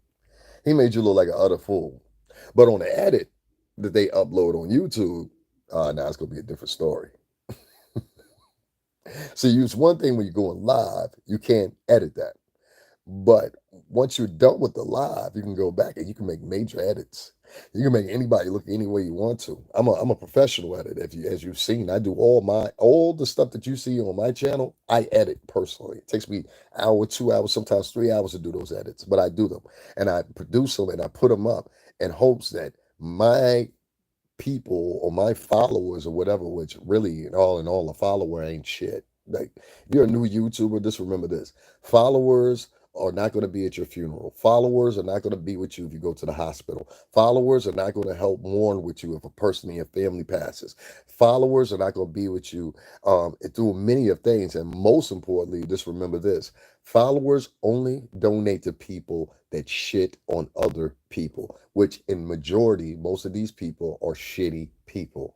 Speaker 1: He made you look like an utter fool." But on the edit that they upload on YouTube, now it's gonna be a different story. See, it's one thing when you're going live, you can't edit that. But once you're done with the live, you can go back and you can make major edits. You can make anybody look any way you want to. I'm a professional at it. As you've seen, I do all the stuff that you see on my channel. I edit personally. It takes me an hour, 2 hours, sometimes 3 hours to do those edits, but I do them and I produce them and I put them up in hopes that my people or my followers or whatever, which really in all, a follower ain't shit. Like, if you're a new YouTuber, just remember this: followers are not going to be at your funeral. Followers are not going to be with you if you go to the hospital. Followers are not going to help mourn with you if a person in your family passes. Followers are not going to be with you through many of things. And most importantly, just remember this: followers only donate to people that shit on other people, which in majority, most of these people are shitty people.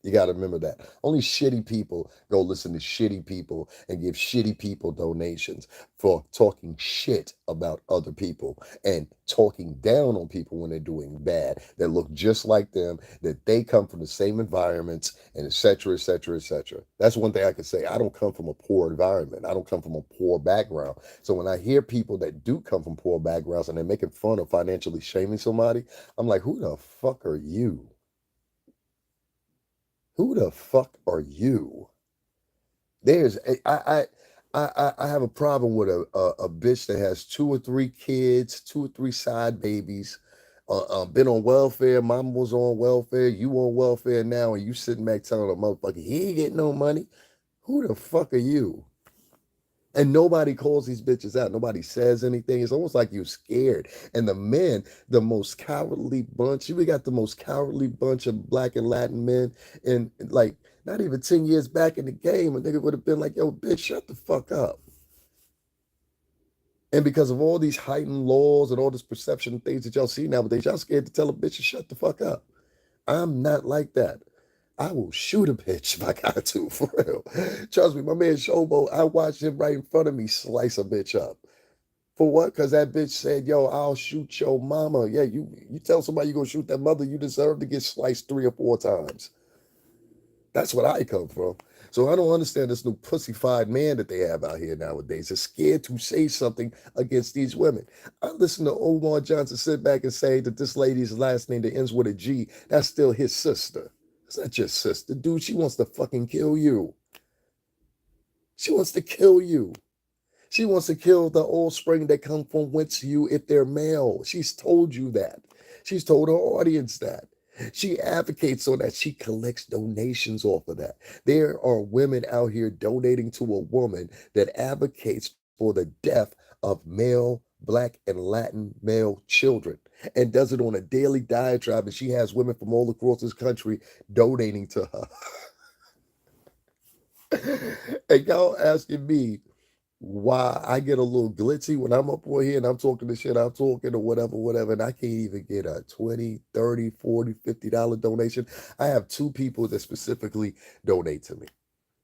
Speaker 1: You got to remember that. Only shitty people go listen to shitty people and give shitty people donations for talking shit about other people and talking down on people when they're doing bad, that look just like them, that they come from the same environments, and et cetera, et cetera, et cetera. That's one thing I can say. I don't come from a poor environment. I don't come from a poor background. So when I hear people that do come from poor backgrounds and they're making fun of financially shaming somebody, I'm like, who the fuck are you? Who the fuck are you? There's I have a problem with a bitch that has two or three kids, two or three side babies, been on welfare. Mama was on welfare. You on welfare now, and you sitting back telling a motherfucker he ain't getting no money. Who the fuck are you? And nobody calls these bitches out. Nobody says anything. It's almost like you're scared. And the men, the most cowardly bunch. We got the most cowardly bunch of Black and Latin men. And like, not even 10 years back in the game, a nigga would have been like, yo, bitch, shut the fuck up. And because of all these heightened laws and all this perception of things that y'all see nowadays, y'all scared to tell a bitch to shut the fuck up. I'm not like that. I will shoot a bitch if I got to, for real. Trust me, my man Showbo, I watched him right in front of me slice a bitch up. For what? Because that bitch said, yo, I'll shoot your mama. Yeah, you tell somebody you're going to shoot that mother, you deserve to get sliced 3 or 4 times. That's what I come from. So I don't understand this new pussyfied man that they have out here nowadays. They're scared to say something against these women. I listen to Omar Johnson sit back and say that this lady's last name that ends with a G, that's still his sister. It's not your sister, dude. She wants to fucking kill you. She wants to kill you. She wants to kill the offspring that come from whence you if they're male. She's told you that. She's told her audience that. She advocates on that. She collects donations off of that. There are women out here donating to a woman that advocates for the death of male, black, and Latin male children and does it on a daily diatribe. And she has women from all across this country donating to her. And y'all asking me why I get a little glitzy when I'm up on here and I'm talking the shit I'm talking or whatever, and I can't even get a 20, 30, 40, $50 donation. I have two people that specifically donate to me.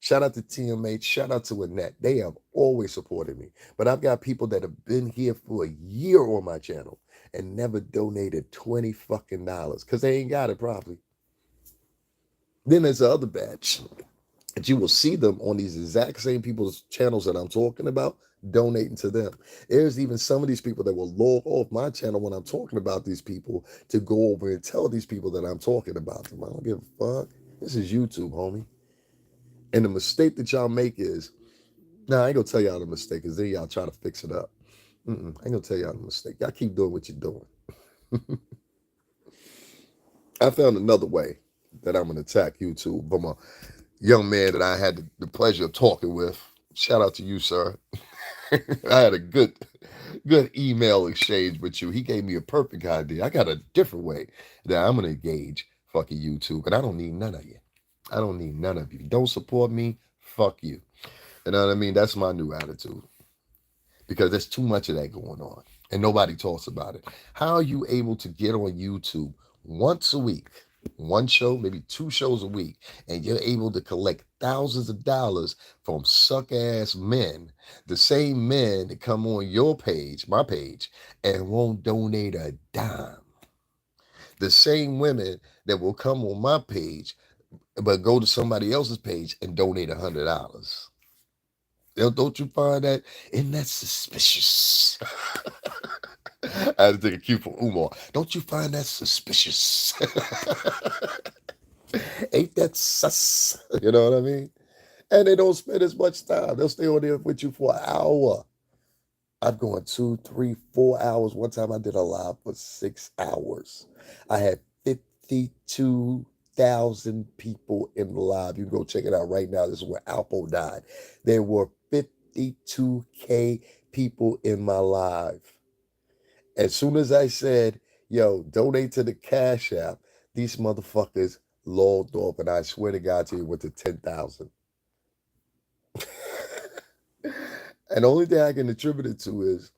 Speaker 1: Shout out to TMH, shout out to Annette. They have always supported me. But I've got people that have been here for a year on my channel and never donated 20 fucking dollars because they ain't got it probably. Then there's the other batch. And you will see them on these exact same people's channels that I'm talking about, donating to them. There's even some of these people that will log off my channel when I'm talking about these people to go over and tell these people that I'm talking about them. I don't give a fuck. This is YouTube, homie. And the mistake that y'all make is, nah, I ain't gonna tell y'all the mistake, because then y'all try to fix it up. I ain't gonna tell y'all the mistake. Y'all keep doing what you're doing. I found another way that I'm gonna attack YouTube from a young man that I had the pleasure of talking with. Shout out to you, sir. I had a good email exchange with you. He gave me a perfect idea. I got a different way that I'm gonna engage fucking YouTube, and I don't need none of you. I don't need none of you. Don't support me. Fuck you. You know what I mean? That's my new attitude because there's too much of that going on, and nobody talks about it. How are you able to get on YouTube once a week? One show, maybe two shows a week, and you're able to collect thousands of dollars from suck ass men, the same men that come on your page, my page, and won't donate a dime. The same women that will come on my page, but go to somebody else's page and donate $100. Don't you find that? Isn't that suspicious? I had to take a cue from Umar. Don't you find that suspicious? Ain't that sus? You know what I mean? And they don't spend as much time. They'll stay on there with you for an hour. I've gone 2, 3, 4 hours. One time I did a live for 6 hours. I had 52,000 people in the live. You can go check it out right now. This is where Alpo died. There were 52K people in my live. As soon as I said, yo, donate to the Cash App, these motherfuckers logged off, and I swear to God to you, went to 10,000. And the only thing I can attribute it to is,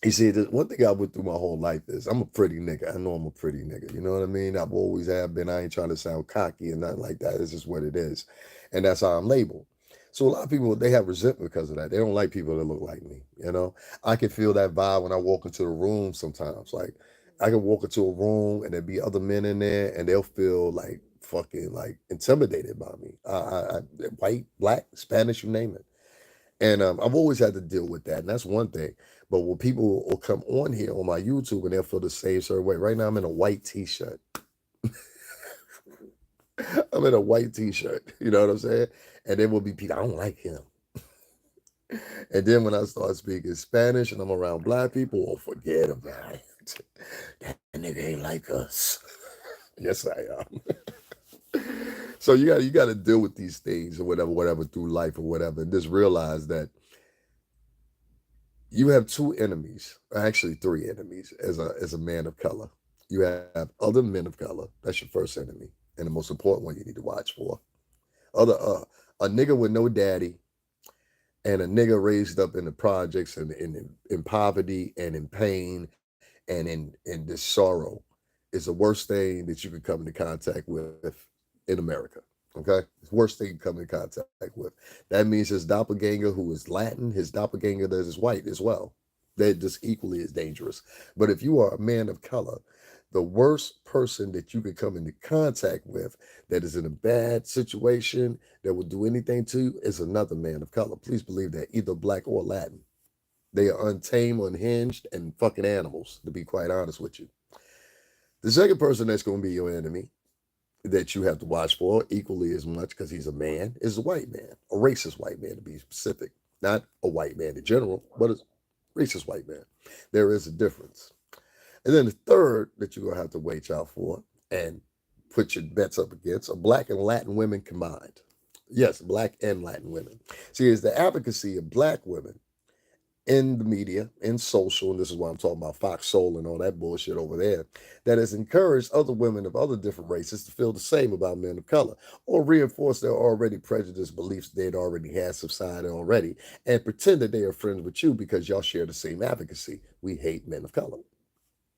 Speaker 1: you see, the one thing I went through my whole life is I'm a pretty nigga. I know I'm a pretty nigga. You know what I mean? I've always have been. I ain't trying to sound cocky and nothing like that. It's just what it is. And that's how I'm labeled. So a lot of people, they have resentment because of that. They don't like people that look like me. You know, I can feel that vibe when I walk into the room sometimes. Like, I can walk into a room and there be other men in there and they'll feel like fucking like intimidated by me. White, black, Spanish, you name it. And I've always had to deal with that. And that's one thing. But when people will come on here on my YouTube and they'll feel the same certain way. Right now, I'm in a white t-shirt. I'm in a white t-shirt. You know what I'm saying? And there will be people, I don't like him. And then when I start speaking Spanish and I'm around black people, oh, forget about it. That nigga ain't like us. Yes, I am. So you got to deal with these things or whatever through life or whatever, and just realize that you have two enemies, actually three enemies, as a man of color. You have other men of color. That's your first enemy, and the most important one you need to watch for. Other a nigga with no daddy, and a nigga raised up in the projects and in poverty and in pain and in this sorrow is the worst thing that you can come into contact with in America. Okay? It's the worst thing you can come into contact with. That means his doppelganger who is Latin, his doppelganger that is white as well. They're just equally as dangerous. But if you are a man of color, The worst person that you could come into contact with that is in a bad situation, that will do anything to you, is another man of color. Please believe that, either black or Latin. They are untamed, unhinged, and fucking animals, to be quite honest with you. The second person that's going to be your enemy that you have to watch for equally as much because he's a man is a white man, a racist white man to be specific. Not a white man in general, but a racist white man. There is a difference. And then the third that you're going to have to watch out for and put your bets up against are black and Latin women combined. Yes, black and Latin women. See, it's the advocacy of black women in the media, in social, and this is why I'm talking about Fox Soul and all that bullshit over there, that has encouraged other women of other different races to feel the same about men of color, or reinforce their already prejudiced beliefs they'd already had society already, and pretend that they are friends with you because y'all share the same advocacy. We hate men of color.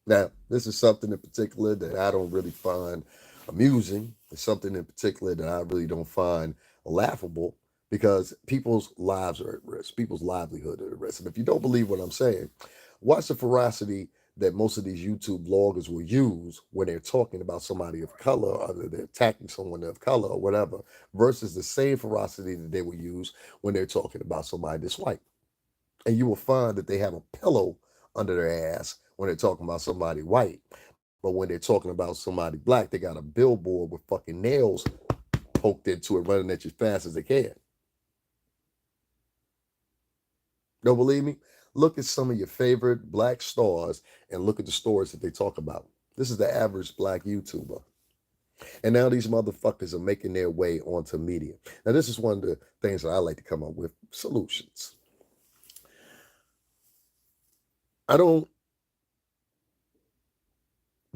Speaker 1: Now, this is something in particular that I don't really find amusing. It's something in particular that I really don't find laughable because people's lives are at risk, people's livelihood are at risk. And if you don't believe what I'm saying, watch the ferocity that most of these YouTube bloggers will use when they're talking about somebody of color, or they're attacking someone of color or whatever, versus the same ferocity that they will use when they're talking about somebody that's white. And you will find that they have a pillow under their ass when they're talking about somebody white. But when they're talking about somebody black, they got a billboard with fucking nails poked into it, running at you as fast as they can. Don't believe me? Look at some of your favorite black stars and look at the stories that they talk about. This is the average black YouTuber. And now these motherfuckers are making their way onto media. Now, this is one of the things that I like to come up with solutions. I don't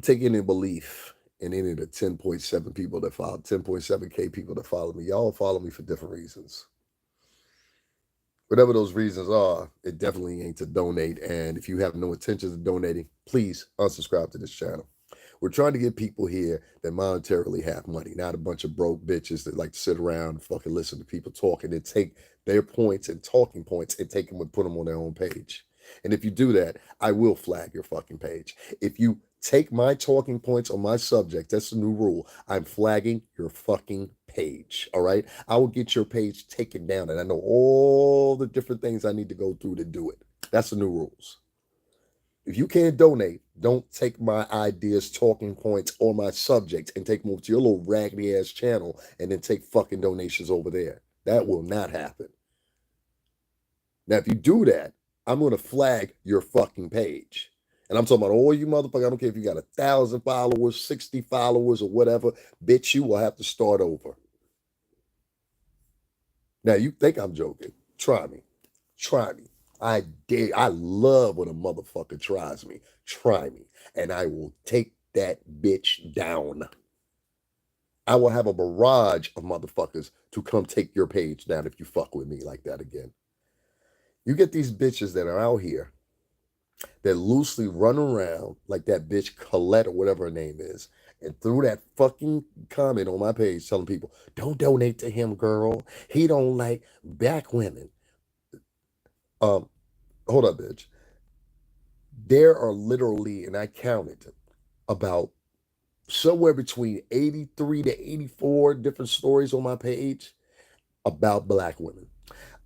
Speaker 1: take any belief in any of the 10.7 people that follow, 10.7K people that follow me. Y'all follow me for different reasons. Whatever those reasons are, it definitely ain't to donate. And if you have no intentions of donating, please unsubscribe to this channel. We're trying to get people here that monetarily have money, not a bunch of broke bitches that like to sit around and fucking listen to people talk and then take their points and talking points and take them and put them on their own page. And if you do that, I will flag your fucking page. If you take my talking points on my subject, that's the new rule. I'm flagging your fucking page. All right. I will get your page taken down. And I know all the different things I need to go through to do it. That's the new rules. If you can't donate, don't take my ideas, talking points, or my subjects and take them over to your little raggedy ass channel and then take fucking donations over there. That will not happen. Now, if you do that, I'm going to flag your fucking page. And I'm talking about all you motherfuckers. I don't care if you got 1,000 followers, 60 followers, or whatever. Bitch, you will have to start over. Now, you think I'm joking. Try me. Try me. I dare. I love when a motherfucker tries me. Try me. And I will take that bitch down. I will have a barrage of motherfuckers to come take your page down if you fuck with me like that again. You get these bitches that are out here that loosely run around like that bitch Colette or whatever her name is, and threw that fucking comment on my page telling people, don't donate to him, girl. He don't like black women. Hold up, bitch. There are literally, and I counted, about somewhere between 83 to 84 different stories on my page about black women,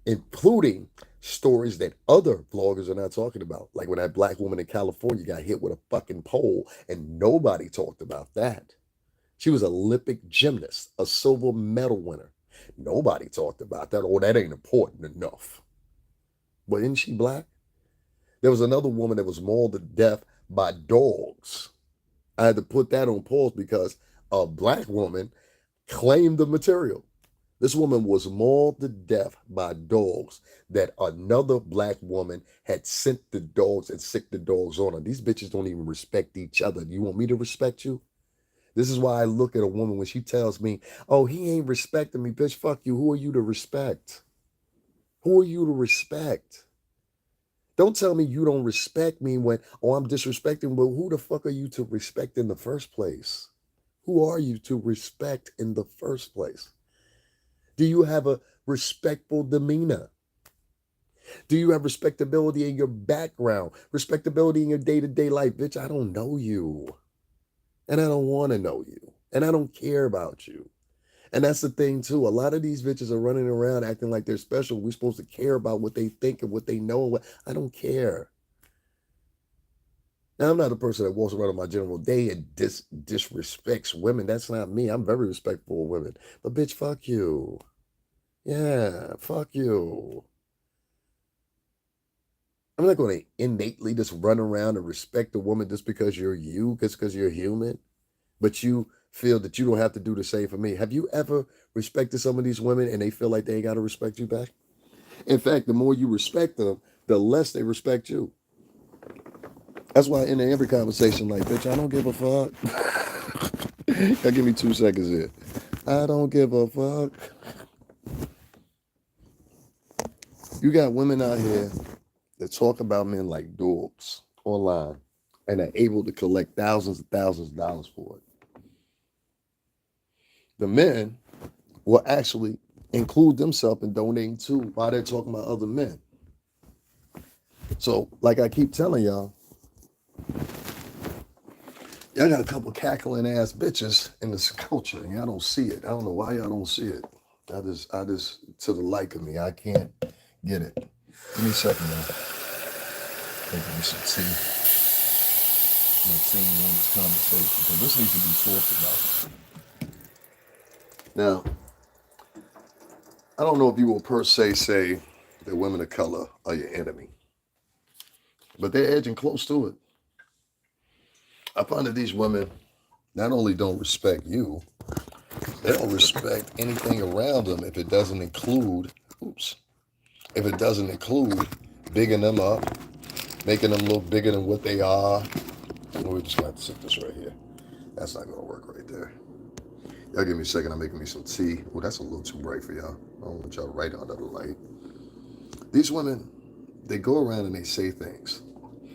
Speaker 1: including stories that other vloggers are not talking about. Like when that black woman in California got hit with a fucking pole and nobody talked about that. She was an Olympic gymnast, a silver medal winner. Nobody talked about that. Oh, that ain't important enough. But isn't she black? There was another woman that was mauled to death by dogs. I had to put that on pause because a black woman claimed the material. This woman was mauled to death by dogs that another black woman had sent the dogs and sicked the dogs on her. These bitches don't even respect each other. You want me to respect you? This is why I look at a woman when she tells me, oh, he ain't respecting me. Bitch, fuck you. Who are you to respect? Who are you to respect? Don't tell me you don't respect me when, oh, I'm disrespecting, but who the fuck are you to respect in the first place? Who are you to respect in the first place? Do you have a respectful demeanor? Do you have respectability in your background? Respectability in your day-to-day life? Bitch, I don't know you. And I don't want to know you. And I don't care about you. And that's the thing too. A lot of these bitches are running around acting like they're special. We're supposed to care about what they think and what they know. And what I don't care. Now I'm not a person that walks around on my general day and disrespects women. That's not me. I'm very respectful of women. But bitch, fuck you. Yeah, fuck you. I'm not going to innately just run around and respect a woman just because you're you, just because you're human. But you feel that you don't have to do the same for me. Have you ever respected some of these women and they feel like they ain't got to respect you back? In fact, the more you respect them, the less they respect you. That's why in every conversation, like, bitch, I don't give a fuck. Y'all give me 2 seconds here. I don't give a fuck. You got women out here that talk about men like dogs online and are able to collect thousands and thousands of dollars for it. The men will actually include themselves in donating too while they're talking about other men. So, like I keep telling y'all got a couple cackling ass bitches in this culture, and y'all don't see it. I don't know why y'all don't see it. I just, to the like of me, I can't get it. Give me a second, man. Making me some tea. I'm not seeing you on this conversation because this needs to be talked about. Now, I don't know if you will per se say that women of color are your enemy, but they're edging close to it. I find that these women not only don't respect you, they don't respect anything around them if it doesn't include, if it doesn't include bigging them up, making them look bigger than what they are. We're just going to sit this right here. That's not going to work right there. Y'all give me a second. I'm making me some tea. Oh, that's a little too bright for y'all. I don't want y'all right under the light. These women, they go around and they say things.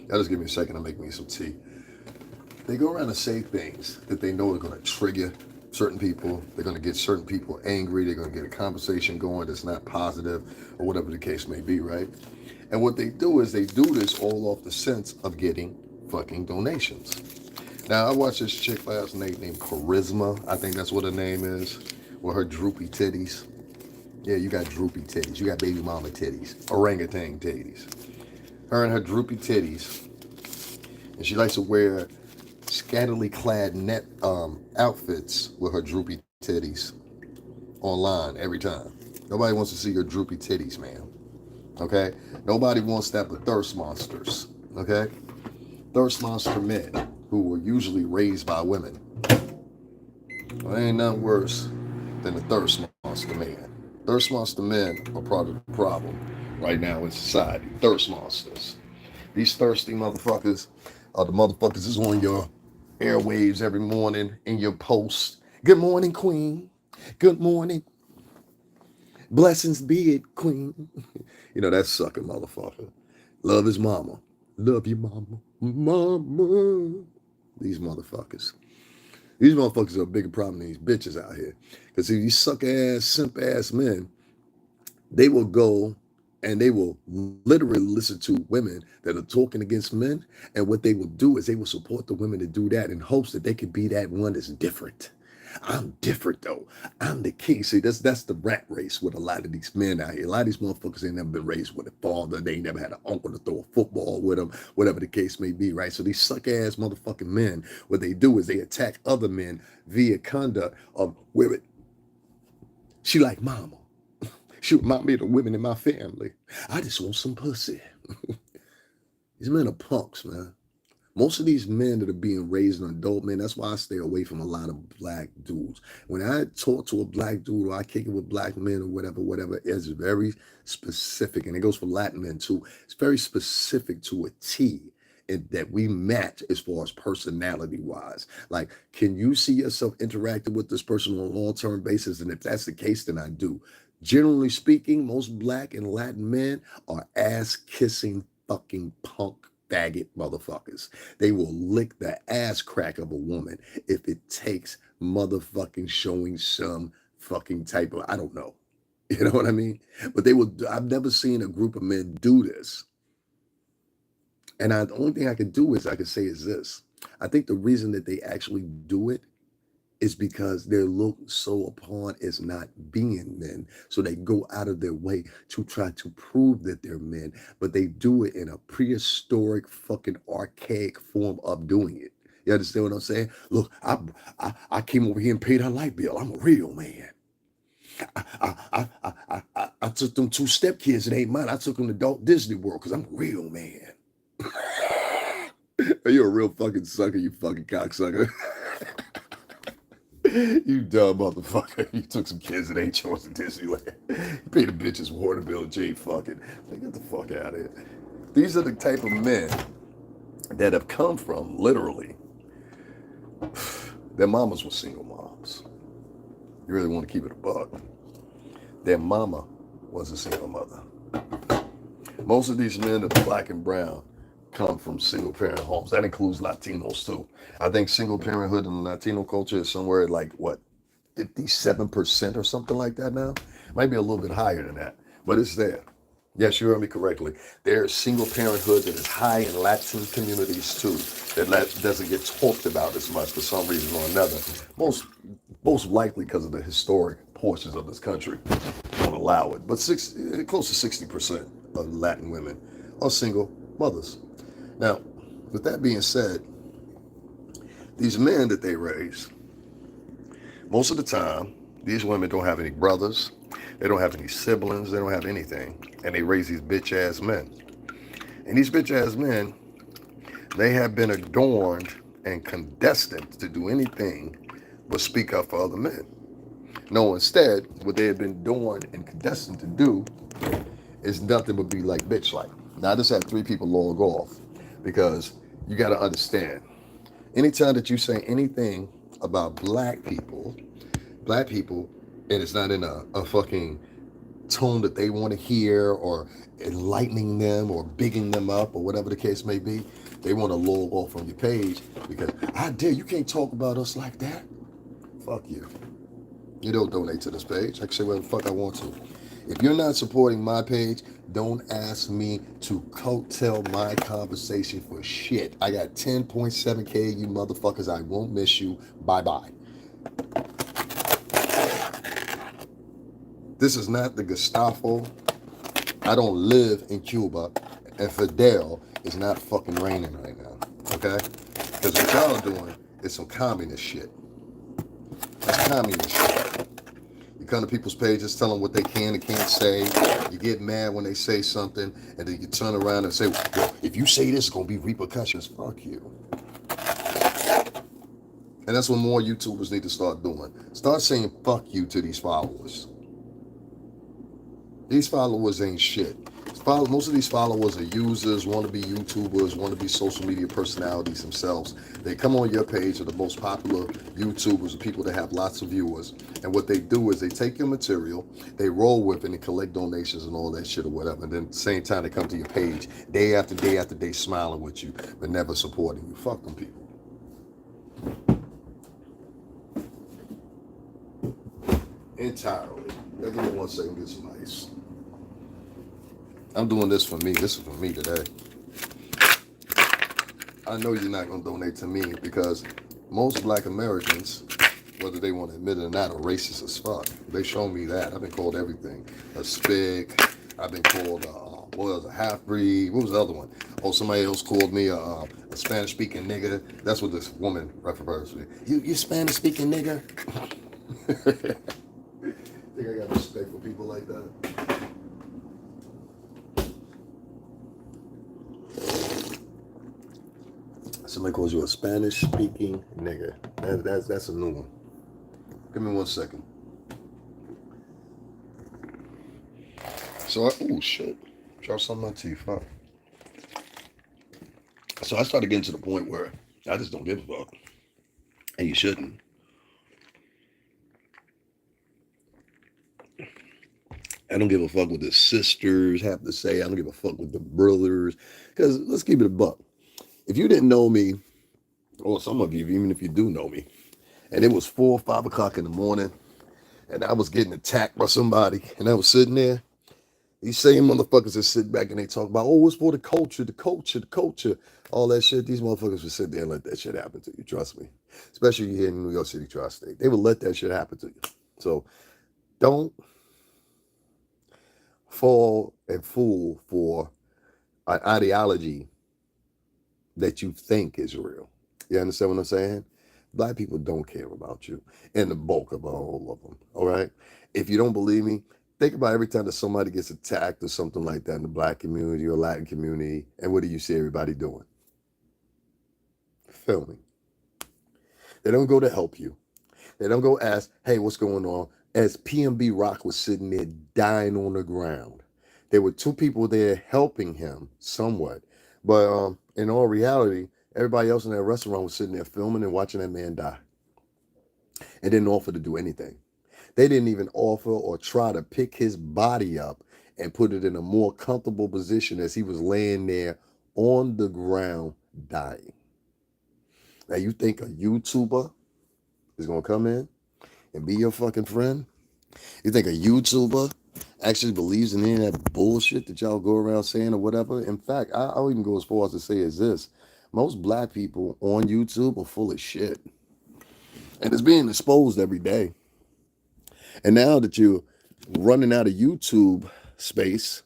Speaker 1: Y'all just give me a second. I'm making me some tea. They go around and say things that they know are going to trigger certain people. They're going to get certain people angry. They're going to get a conversation going that's not positive or whatever the case may be, right? And what they do is they do this all off the sense of getting fucking donations. Now, I watched this chick last night named Charisma. I think that's what her name is. With her droopy titties. Yeah, you got droopy titties. You got baby mama titties. Orangutan titties. Her and her droopy titties. And she likes to wear scantily clad net outfits with her droopy titties online every time. Nobody wants to see your droopy titties, man. Okay? Nobody wants that but thirst monsters. Okay? Thirst monster men who were usually raised by women. Well, ain't nothing worse than the thirst monster man. Thirst monster men are part of the problem right now in society. Thirst monsters. These thirsty motherfuckers are the motherfuckers that's on your airwaves every morning in your post. Good morning, Queen. Good morning. Blessings be it, Queen. You know, that sucking motherfucker. Love his mama. Love you, mama. Mama. These motherfuckers. These motherfuckers are a bigger problem than these bitches out here. Because these suck ass, simp ass men, they will go and they will literally listen to women that are talking against men. And what they will do is they will support the women to do that in hopes that they can be that one that's different. I'm different though. I'm the king. See, that's the rat race with a lot of these men out here. A lot of these motherfuckers ain't never been raised with a father. They ain't never had an uncle to throw a football with them, whatever the case may be, right? So these suck ass motherfucking men, what they do is they attack other men via conduct of women. She like mama. She remind me of the women in my family. I just want some pussy. These men are punks, man. Most of these men that are being raised in adult men, that's why I stay away from a lot of black dudes. When I talk to a black dude or I kick it with black men or whatever, it's very specific. And it goes for Latin men too. It's very specific to a T that we match as far as personality wise. Like, can you see yourself interacting with this person on a long-term basis? And if that's the case, then I do. Generally speaking, most black and Latin men are ass-kissing fucking punk faggot motherfuckers. They will lick the ass crack of a woman if it takes motherfucking showing some fucking type of, I don't know. You know what I mean? But they will, I've never seen a group of men do this. And the only thing I can do is I can say is this. I think the reason that they actually do it is because they're looked so upon as not being men. So they go out of their way to try to prove that they're men, but they do it in a prehistoric, fucking archaic form of doing it. You understand what I'm saying? Look, I came over here and paid her light bill. I'm a real man. I took them two stepkids. It ain't mine. I took them to Adult Disney World because I'm a real man. You're a real fucking sucker, you fucking cocksucker. You dumb motherfucker. You took some kids that ain't yours to Disneyland. You paid the bitches water bill and you ain't fucking. Get the fuck out of here. These are the type of men that have come from, literally, their mamas were single moms. You really want to keep it a buck. Their mama was a single mother. Most of these men that are black and brown come from single parent homes. That includes Latinos too. I think single parenthood in the Latino culture is somewhere like what, 57% or something like that now? Might be a little bit higher than that, but it's there. Yes, you heard me correctly. There's single parenthood that is high in Latin communities too, that doesn't get talked about as much for some reason or another. Most likely because of the historic portions of this country don't allow it. But close to 60% of Latin women are single mothers. Now, with that being said, these men that they raise, most of the time, these women don't have any brothers, they don't have any siblings, they don't have anything, and they raise these bitch ass men. And these bitch ass men, they have been adorned and condestined to do anything but speak up for other men. No, instead, what they have been adorned and condestined to do is nothing but be like bitch like. Now, I just had 3 people log off because you got to understand, anytime that you say anything about black people, and it's not in a fucking tone that they want to hear or enlightening them or bigging them up or whatever the case may be, they want to log off from your page because, I dare, you can't talk about us like that. Fuck you. You don't donate to this page. I can say whatever the fuck I want to. If you're not supporting my page, don't ask me to coattail my conversation for shit. I got 10.7K, you motherfuckers. I won't miss you. Bye-bye. This is not the Gestapo. I don't live in Cuba. And Fidel is not fucking raining right now. Okay? Because what y'all are doing is some communist shit. That's communist shit. You come to people's pages, tell them what they can and can't say. You get mad when they say something, and then you turn around and say, well, if you say this, it's going to be repercussions. Fuck you. And that's what more YouTubers need to start doing. Start saying fuck you to these followers. These followers ain't shit. Most of these followers are users, want to be YouTubers, want to be social media personalities themselves. They come on your page, are the most popular YouTubers, the people that have lots of viewers. And what they do is they take your material, they roll with it and collect donations and all that shit or whatever. And then at the same time, they come to your page day after day after day smiling with you, but never supporting you. Fuck them people. Entirely. Give me 1 second, get some ice. I'm doing this for me. This is for me today. I know you're not going to donate to me because most black Americans, whether they want to admit it or not, are racist as fuck. They show me that. I've been called everything. A spick. I've been called, a half-breed. What was the other one? Oh, somebody else called me a Spanish-speaking nigga. That's what this woman refers to me. You Spanish-speaking nigga? Think I got respect for people like that? Somebody calls you a Spanish-speaking nigga. That's a new one. Give me 1 second. So oh shit, dropped something on my teeth, huh? So I started getting to the point where I just don't give a fuck, and you shouldn't. I don't give a fuck what the sisters have to say. I don't give a fuck what the brothers, because let's keep it a buck. If you didn't know me, or some of you, even if you do know me, and it was 4 or 5 o'clock in the morning, and I was getting attacked by somebody, and I was sitting there, These same motherfuckers that sit back and they talk about, oh, it's for the culture, the culture, the culture, all that shit. These motherfuckers would sit there and let that shit happen to you. Trust me. Especially here in New York City tri-state. They would let that shit happen to you. So don't fall and fool for an ideology that you think is real. You understand what I'm saying? Black people don't care about you, and the bulk of all of them. All right. If you don't believe me, think about every time that somebody gets attacked or something like that in the black community or Latin community, and what do you see everybody doing? Filming. They don't go to help you. They don't go ask, hey, what's going on? As PMB Rock was sitting there dying on the ground, there were two people there helping him somewhat. But in all reality, everybody else in that restaurant was sitting there filming and watching that man die and didn't offer to do anything. They didn't even offer or try to pick his body up and put it in a more comfortable position as he was laying there on the ground dying. Now, you think a YouTuber is going to come in and be your fucking friend? You think a YouTuber actually believes in any of that bullshit that y'all go around saying or whatever? In fact, I'll even go as far as to say is this. Most black people on YouTube are full of shit. And it's being exposed every day. And now that you're running out of YouTube space,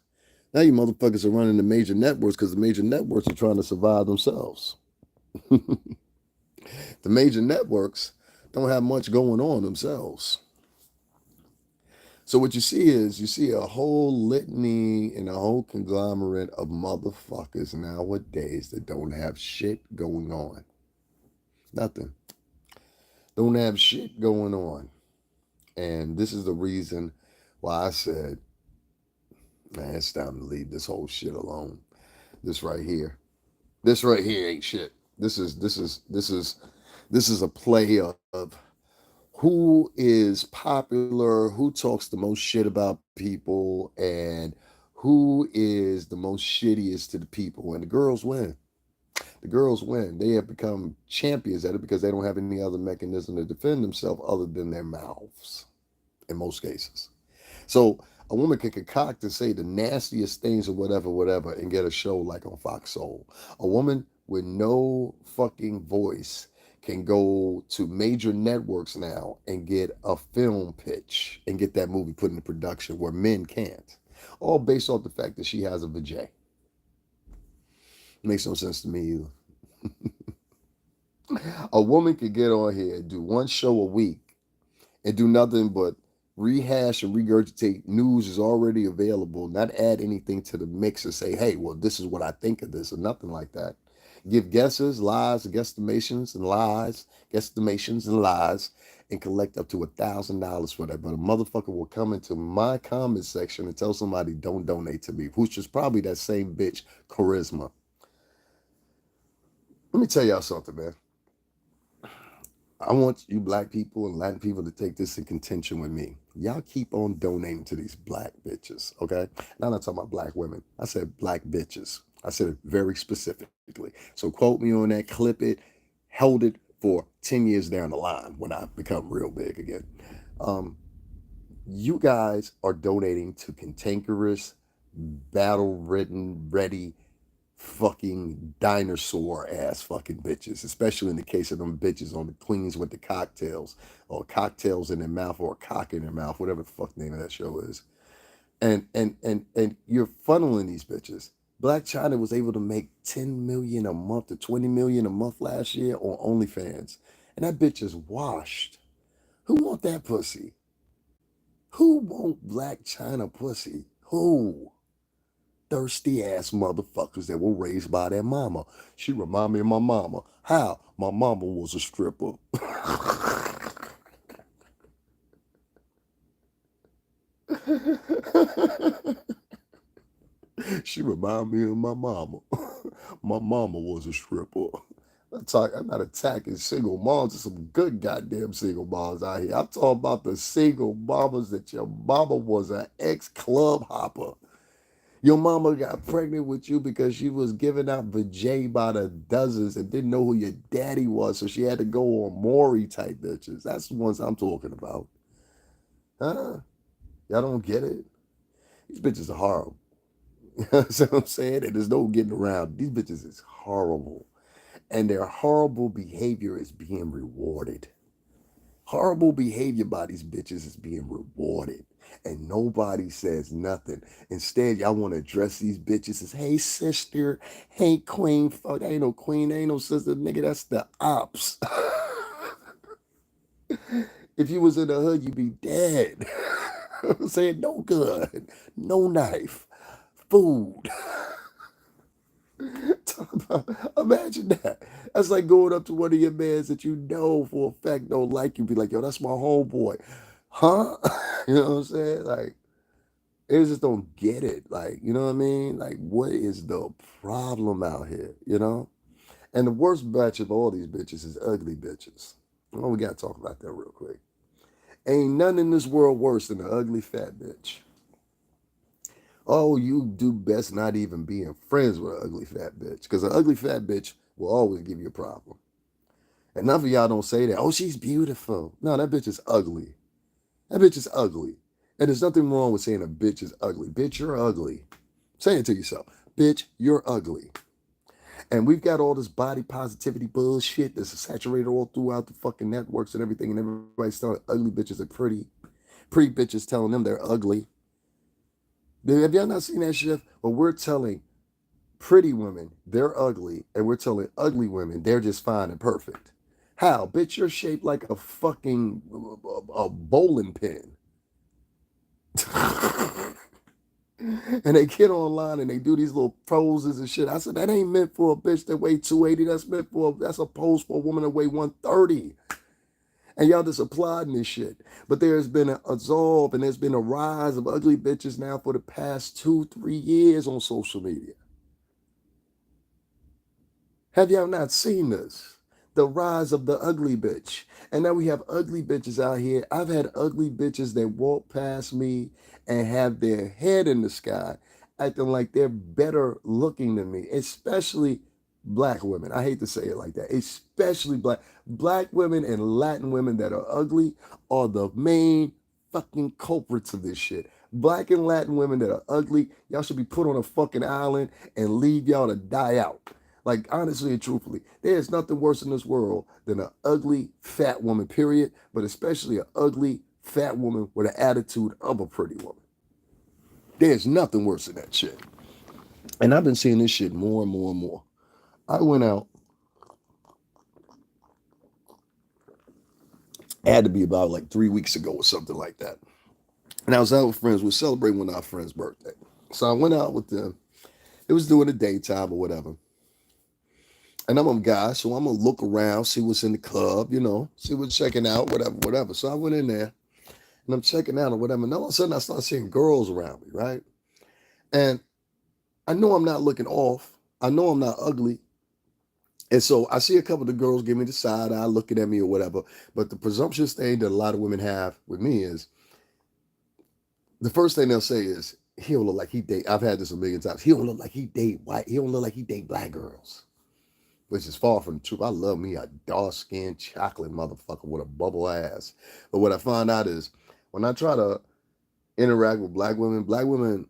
Speaker 1: now you motherfuckers are running the major networks because the major networks are trying to survive themselves. The major networks don't have much going on themselves. So what you see is you see a whole litany and a whole conglomerate of motherfuckers nowadays that don't have shit going on. Nothing. Don't have shit going on. And this is the reason why I said, man, it's time to leave this whole shit alone. This right here. This right here ain't shit. This is a play of who is popular, who talks the most shit about people, and who is the most shittiest to the people. And the girls win. The girls win. They have become champions at it because they don't have any other mechanism to defend themselves other than their mouths in most cases. So a woman can concoct and say the nastiest things or whatever, whatever, and get a show like on Fox Soul. A woman with no fucking voice can go to major networks now and get a film pitch and get that movie put into production where men can't. All based off the fact that she has a vajay. Makes no sense to me either. A woman could get on here and do one show a week and do nothing but rehash and regurgitate news is already available, not add anything to the mix and say, hey, well, this is what I think of this, or nothing like that. Give guesses, lies, guesstimations, and lies, guesstimations and lies, and collect up to $1,000 for that. But a motherfucker will come into my comment section and tell somebody don't donate to me, which is probably that same bitch charisma. Let me tell y'all something, man. I want you black people and Latin people to take this in contention with me. Y'all keep on donating to these black bitches, okay? Now I'm not talking about black women. I said black bitches. I said it very specifically. So quote me on that, clip it, hold it for 10 years down the line when I become real big again. Um, you guys are donating to cantankerous, battle-ridden, ready fucking dinosaur ass fucking bitches, especially in the case of them bitches on the queens with the cocktails or cocktails in their mouth or a cock in their mouth, whatever the fuck name of that show is. And you're funneling these bitches. Black China was able to make 10 million a month to 20 million a month last year on OnlyFans. And that bitch is washed. Who want that pussy? Who want Black China pussy? Who? Thirsty ass motherfuckers that were raised by their mama. She remind me of my mama. How? My mama was a stripper. She remind me of my mama. My mama was a stripper. I'm not attacking single moms. There's some good goddamn single moms out here. I'm talking about the single mamas that your mama was an ex-club hopper. Your mama got pregnant with you because she was giving out vajay by the dozens and didn't know who your daddy was, so she had to go on Maury type bitches. That's the ones I'm talking about. Huh? Y'all don't get it? These bitches are horrible. You know what I'm saying? And there's no getting around. These bitches is horrible. And their horrible behavior is being rewarded. Horrible behavior by these bitches is being rewarded. And nobody says nothing. Instead, y'all want to address these bitches as, hey, sister, hey, queen. Fuck, that ain't no queen, that ain't no sister, nigga. That's the ops. If you was in the hood, you'd be dead. I'm saying no gun, no knife, food. Imagine that. That's like going up to one of your mans that you know for a fact don't like you. Be like, yo, that's my homeboy. Huh? You know what I'm saying? Like, they just don't get it. Like, you know what I mean? Like, what is the problem out here? You know? And the worst batch of all these bitches is ugly bitches. Well, we gotta talk about that real quick. Ain't nothing in this world worse than an ugly fat bitch. Oh, you do best not even being friends with an ugly fat bitch. Because an ugly fat bitch will always give you a problem. And none of y'all don't say that. Oh, she's beautiful. No, that bitch is ugly. That bitch is ugly. And there's nothing wrong with saying a bitch is ugly. Bitch, you're ugly. Say it to yourself. Bitch, you're ugly. And we've got all this body positivity bullshit that's saturated all throughout the fucking networks and everything. And everybody's telling ugly bitches are pretty. Pretty bitches telling them they're ugly. Have y'all not seen that shit? Well, we're telling pretty women they're ugly, and we're telling ugly women they're just fine and perfect. How? Bitch, you're shaped like a fucking a bowling pin. And they get online and they do these little poses and shit. I said, that ain't meant for a bitch that weigh 280. That's a pose for a woman that weigh 130. And y'all just applauding this shit. But there's been a absolve and there's been a rise of ugly bitches now for the past 2, 3 years on social media. Have y'all not seen this? The rise of the ugly bitch. And now we have ugly bitches out here. I've had ugly bitches that walk past me and have their head in the sky, acting like they're better looking than me, especially black women. I hate to say it like that. Especially black women and Latin women that are ugly are the main fucking culprits of this shit. Black and Latin women that are ugly, y'all should be put on a fucking island and leave y'all to die out. Like, honestly and truthfully, there's nothing worse in this world than an ugly, fat woman, period, but especially an ugly, fat woman with an attitude of a pretty woman. There's nothing worse than that shit. And I've been seeing this shit more and more and more. I went out, had to be about like 3 weeks ago or something like that. And I was out with friends. We were celebrating one of our friends' birthday. So I went out with them. It was during the daytime or whatever. And I'm a guy, so I'm gonna look around, see what's in the club, see what's checking out, whatever, whatever. So I went in there and I'm checking out or whatever. And all of a sudden I start seeing girls around me, right? And I know I'm not looking off. I know I'm not ugly. And so I see a couple of the girls give me the side eye, looking at me or whatever. But the presumptuous thing that a lot of women have with me is the first thing they'll say is, he don't look like he date. I've had this a million times. He don't look like he date white. He don't look like he date black girls. Which is far from the truth. I love me a dark-skinned chocolate motherfucker with a bubble ass. But what I find out is when I try to interact with black women,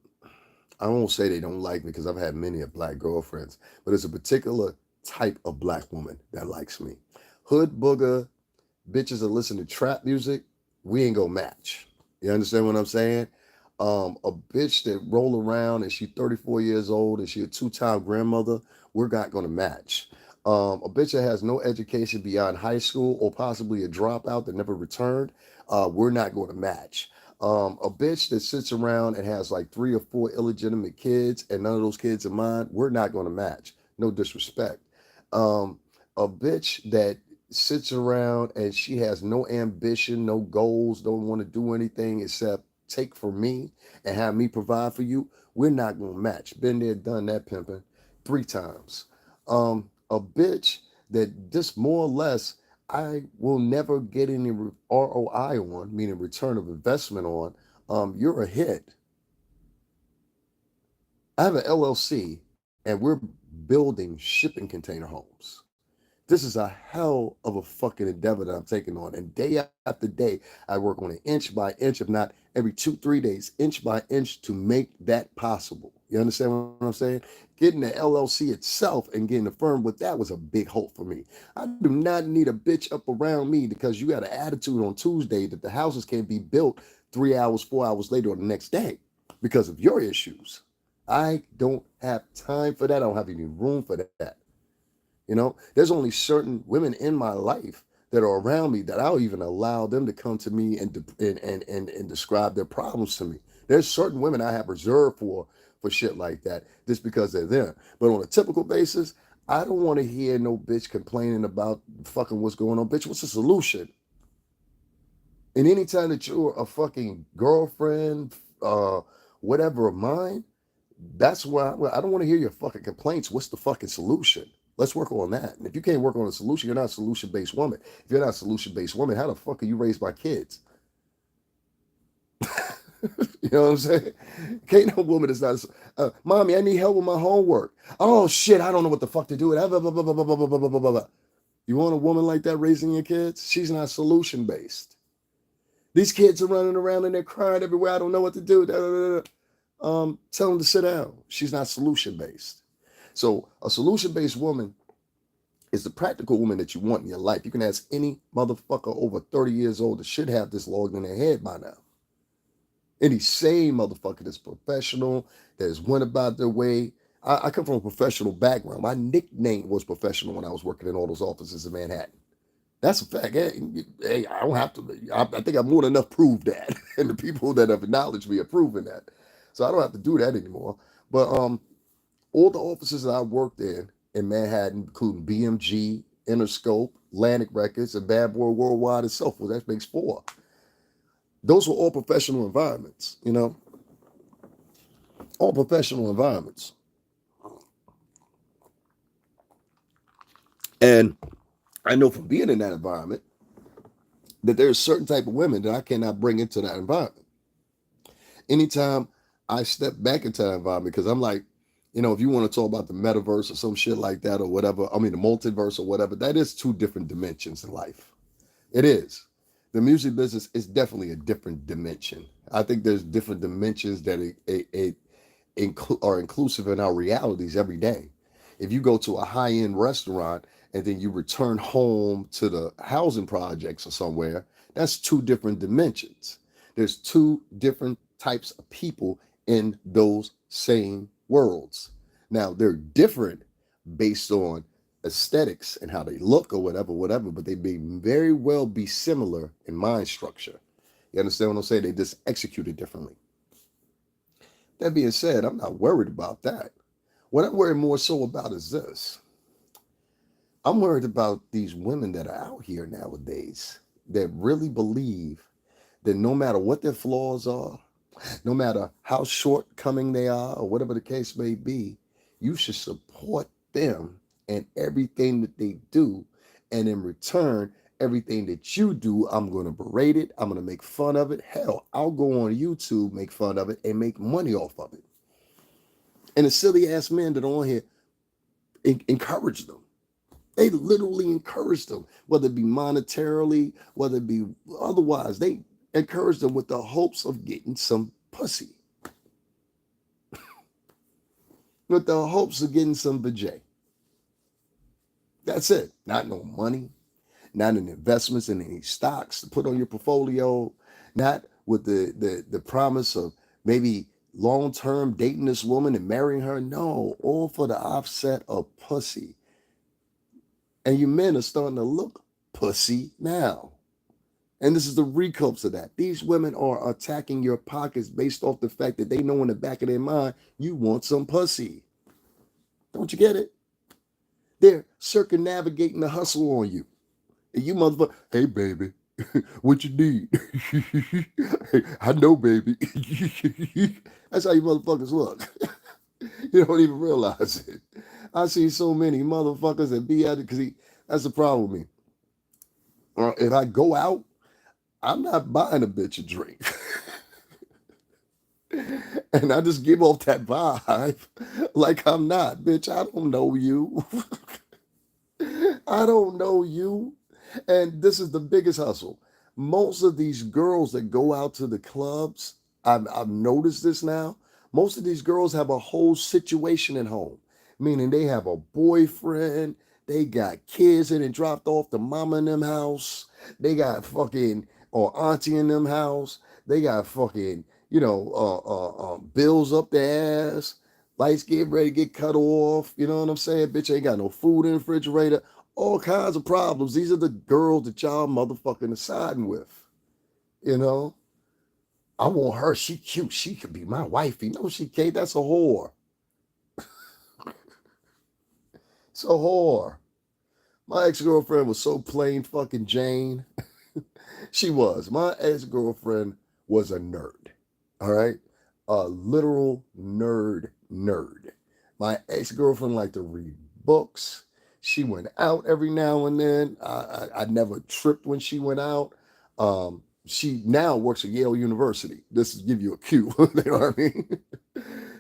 Speaker 1: I won't say they don't like me because I've had many of black girlfriends, but it's a particular type of black woman that likes me. Hood booger, bitches that listen to trap music, we ain't gonna match. You understand what I'm saying? A bitch that roll around and she 34 years old and she a two-time grandmother, we're not gonna match. A bitch that has no education beyond high school or possibly a dropout that never returned, we're not going to match. A bitch that sits around and has like 3 or 4 illegitimate kids and none of those kids are mine, we're not going to match. No disrespect. A bitch that sits around and she has no ambition, no goals, don't want to do anything except take for me and have me provide for you, we're not going to match. Been there, done that pimping 3 times. A bitch that just more or less I will never get any ROI on, meaning return of investment on, you're a hit. I have an LLC and we're building shipping container homes. This is a hell of a fucking endeavor that I'm taking on. And day after day, I work on it inch by inch, if not every 2, 3 days, inch by inch to make that possible. You understand what I'm saying? Getting the LLC itself and getting the firm with that was a big hope for me. I do not need a bitch up around me because you got an attitude on Tuesday that the houses can't be built 3 hours, 4 hours later or the next day because of your issues. I don't have time for that. I don't have any room for that. There's only certain women in my life that are around me that I'll even allow them to come to me and describe their problems to me. There's certain women I have reserved for shit like that just because they're there. But on a typical basis, I don't want to hear no bitch complaining about fucking what's going on. Bitch, what's the solution? And anytime that you're a fucking girlfriend, whatever of mine, that's why I don't want to hear your fucking complaints. What's the fucking solution? Let's work on that. And if you can't work on a solution, you're not a solution based woman. If you're not a solution based woman, how the fuck are you raised by kids? You know what I'm saying? Can't no woman that's not, mommy, I need help with my homework. Oh shit, I don't know what the fuck to do. You want a woman like that raising your kids? She's not solution based. These kids are running around and they're crying everywhere. I don't know what to do. Tell them to sit down. She's not solution based. So a solution based woman is the practical woman that you want in your life. You can ask any motherfucker over 30 years old that should have this logged in their head by now. Any sane motherfucker that's professional, that has went about their way. I come from a professional background. My nickname was professional when I was working in all those offices in Manhattan. That's a fact. Hey, I don't have to. I think I've more than enough proved that, and the people that have acknowledged me have proven that. So I don't have to do that anymore. But all the offices that I worked in Manhattan, including BMG, Interscope, Atlantic Records, and Bad Boy Worldwide and so forth, that makes 4. Those were all professional environments, all professional environments. And I know from being in that environment that there's certain type of women that I cannot bring into that environment. Anytime I step back into that environment, because I'm like, if you want to talk about the metaverse or some shit like that or whatever, I mean, the multiverse or whatever, that is 2 different dimensions in life. It is. The music business is definitely a different dimension. I think there's different dimensions that are inclusive in our realities every day. If you go to a high-end restaurant and then you return home to the housing projects or somewhere, that's 2 different dimensions. There's 2 different types of people in those same worlds. Now, they're different based on aesthetics and how they look or whatever, but they may very well be similar in mind structure. You understand what I'm saying? They just execute it differently. That being said, I'm not worried about that. What I'm worried more so about is this. I'm worried about these women that are out here nowadays that really believe that no matter what their flaws are, no matter how shortcoming they are or whatever the case may be, you should support them and everything that they do. And in return, everything that you do, I'm going to berate it. I'm going to make fun of it. Hell, I'll go on YouTube, make fun of it, and make money off of it. And the silly ass men that are on here encourage them. They literally encourage them, whether it be monetarily, whether it be otherwise. They encourage them with the hopes of getting some pussy. With the hopes of getting some vajay. That's it. Not no money, not in investments in any stocks to put on your portfolio, not with the promise of maybe long-term dating this woman and marrying her. No, all for the offset of pussy. And you men are starting to look pussy now. And this is the recompense of that. These women are attacking your pockets based off the fact that they know in the back of their mind you want some pussy. Don't you get it? They're circumnavigating the hustle on you. And you motherfucker, hey baby, what you need? Hey, I know, baby. That's how you motherfuckers look. You don't even realize it. I see so many motherfuckers that be at it because that's the problem with me. If I go out, I'm not buying a bitch a drink. And I just give off that vibe like I'm not. Bitch, I don't know you. I don't know you. And this is the biggest hustle. Most of these girls that go out to the clubs, I've noticed this now. Most of these girls have a whole situation at home, meaning they have a boyfriend, they got kids that they dropped off to mama in them house, they got fucking or auntie in them house, they got fucking, bills up their ass, lights getting ready to get cut off. You know what I'm saying? Bitch ain't got no food in the refrigerator, all kinds of problems. These are the girls that y'all motherfucking deciding with. You know, I want her. She cute. She could be my wifey. No, she can't. That's a whore. It's a whore. My ex-girlfriend was so plain fucking Jane. She was. My ex-girlfriend was a nerd. All right? A literal nerd. My ex-girlfriend liked to read books. She went out every now and then. I never tripped when she went out. She now works at Yale University. This is give you a cue. You know what I mean?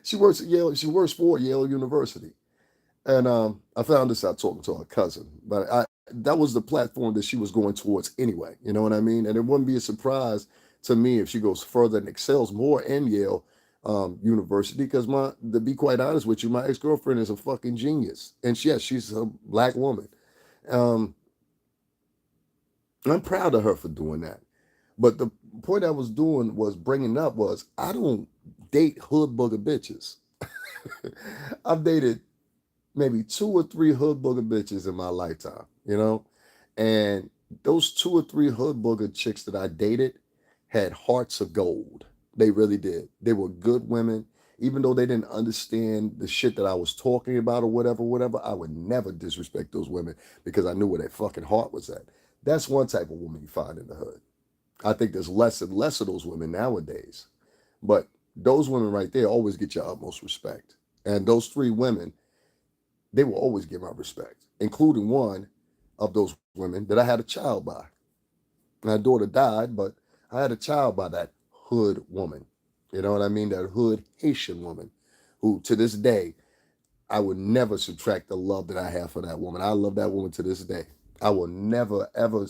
Speaker 1: She works at Yale. She works for Yale University. And I found this out talking to her cousin. But that was the platform that she was going towards anyway. You know what I mean? And it wouldn't be a surprise to me if she goes further and excels more in Yale University. Because to be quite honest with you, my ex-girlfriend is a fucking genius. And yes, she's a black woman. Um, I'm proud of her for doing that. But the point I was doing was bringing up was I don't date hood booger bitches. I've dated maybe two or three hood booger bitches in my lifetime, and those two or three hood booger chicks that I dated had hearts of gold. They really did. They were good women. Even though they didn't understand the shit that I was talking about or whatever, I would never disrespect those women because I knew where their fucking heart was at. That's one type of woman you find in the hood. I think there's less and less of those women nowadays. But those women right there always get your utmost respect. And those three women, they will always get my respect, including one of those women that I had a child by. My daughter died, but I had a child by that hood woman. You know what I mean? That hood Haitian woman who to this day I would never subtract the love that I have for that woman. I love that woman to this day. I will never, ever,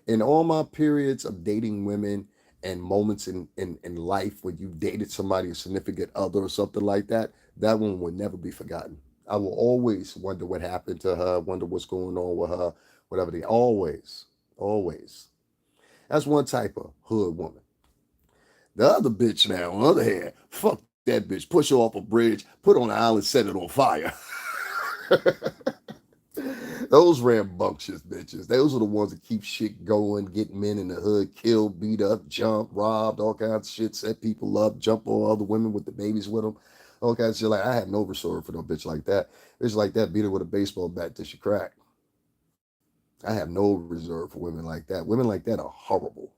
Speaker 1: in all my periods of dating women and moments in life when you dated somebody, a significant other or something like that, that one will never be forgotten. I will always wonder what happened to her, wonder what's going on with her, whatever they always, always. That's one type of hood woman. The other bitch now, on the other hand, fuck that bitch, push her off a bridge, put her on an island, set it on fire. Those rambunctious bitches. Those are the ones that keep shit going, get men in the hood killed, beat up, jumped, robbed, all kinds of shit, set people up, jump on other women with the babies with them. All kinds of shit. Like, I have no reserve for no bitch like that. Bitch like that, beat her with a baseball bat till she crack. I have no reserve for women like that. Women like that are horrible.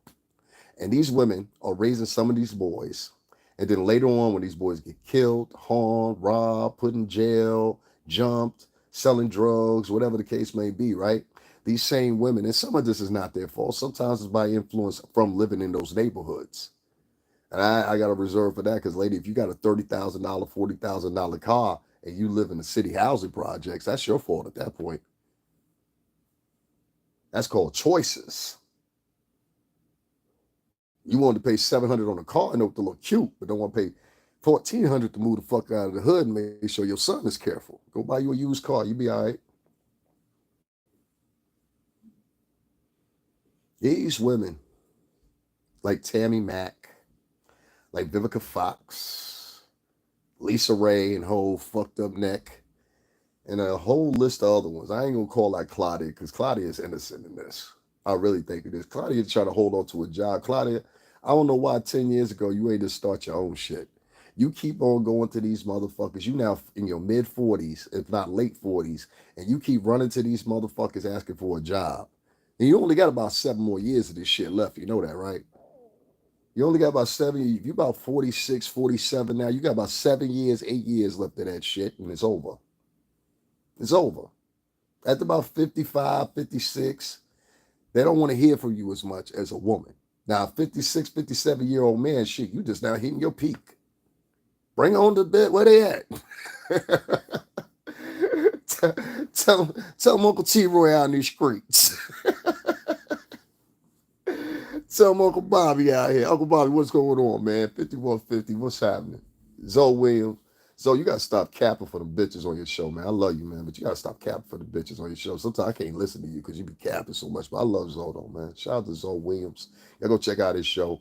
Speaker 1: And these women are raising some of these boys. And then later on, when these boys get killed, harmed, robbed, put in jail, jumped, selling drugs, whatever the case may be, right? These same women, and some of this is not their fault. Sometimes it's by influence from living in those neighborhoods. And I got a reserve for that because, lady, if you got a $30,000, $40,000 car and you live in the city housing projects, that's your fault at that point. That's called choices. You want to pay $700 on a car and to look cute, but don't want to pay $1,400 to move the fuck out of the hood and make sure your son is careful. Go buy you a used car, you be all right. These women, like Tammy Mack, like Vivica Fox, Lisa Ray and whole fucked up neck, and a whole list of other ones. I ain't gonna call that Claudia because Claudia is innocent in this. I really think it is. Claudia trying to hold on to a job. Claudia, I don't know why 10 years ago you ain't just start your own shit. You keep on going to these motherfuckers. You now in your mid 40s, if not late 40s, and you keep running to these motherfuckers asking for a job. And you only got about 7 more years of this shit left. You know that, right? You only got about 7. You about 46, 47 now. You got about 7 years, 8 years left of that shit, and it's over. It's over. At about 55, 56, they don't want to hear from you as much as a woman. Now, 56, 57-year-old man, shit, you just now hitting your peak. Bring on the bed. Where they at? tell him Uncle T-Roy out in these streets. Tell him Uncle Bobby out here. Uncle Bobby, what's going on, man? 5150, what's happening? Zoe Williams. Zoe, you gotta stop capping for the bitches on your show, man. I love you, man, but you gotta stop capping for the bitches on your show. Sometimes I can't listen to you because you be capping so much, but I love Zoe though, man. Shout out to Zoe Williams. Y'all go check out his show.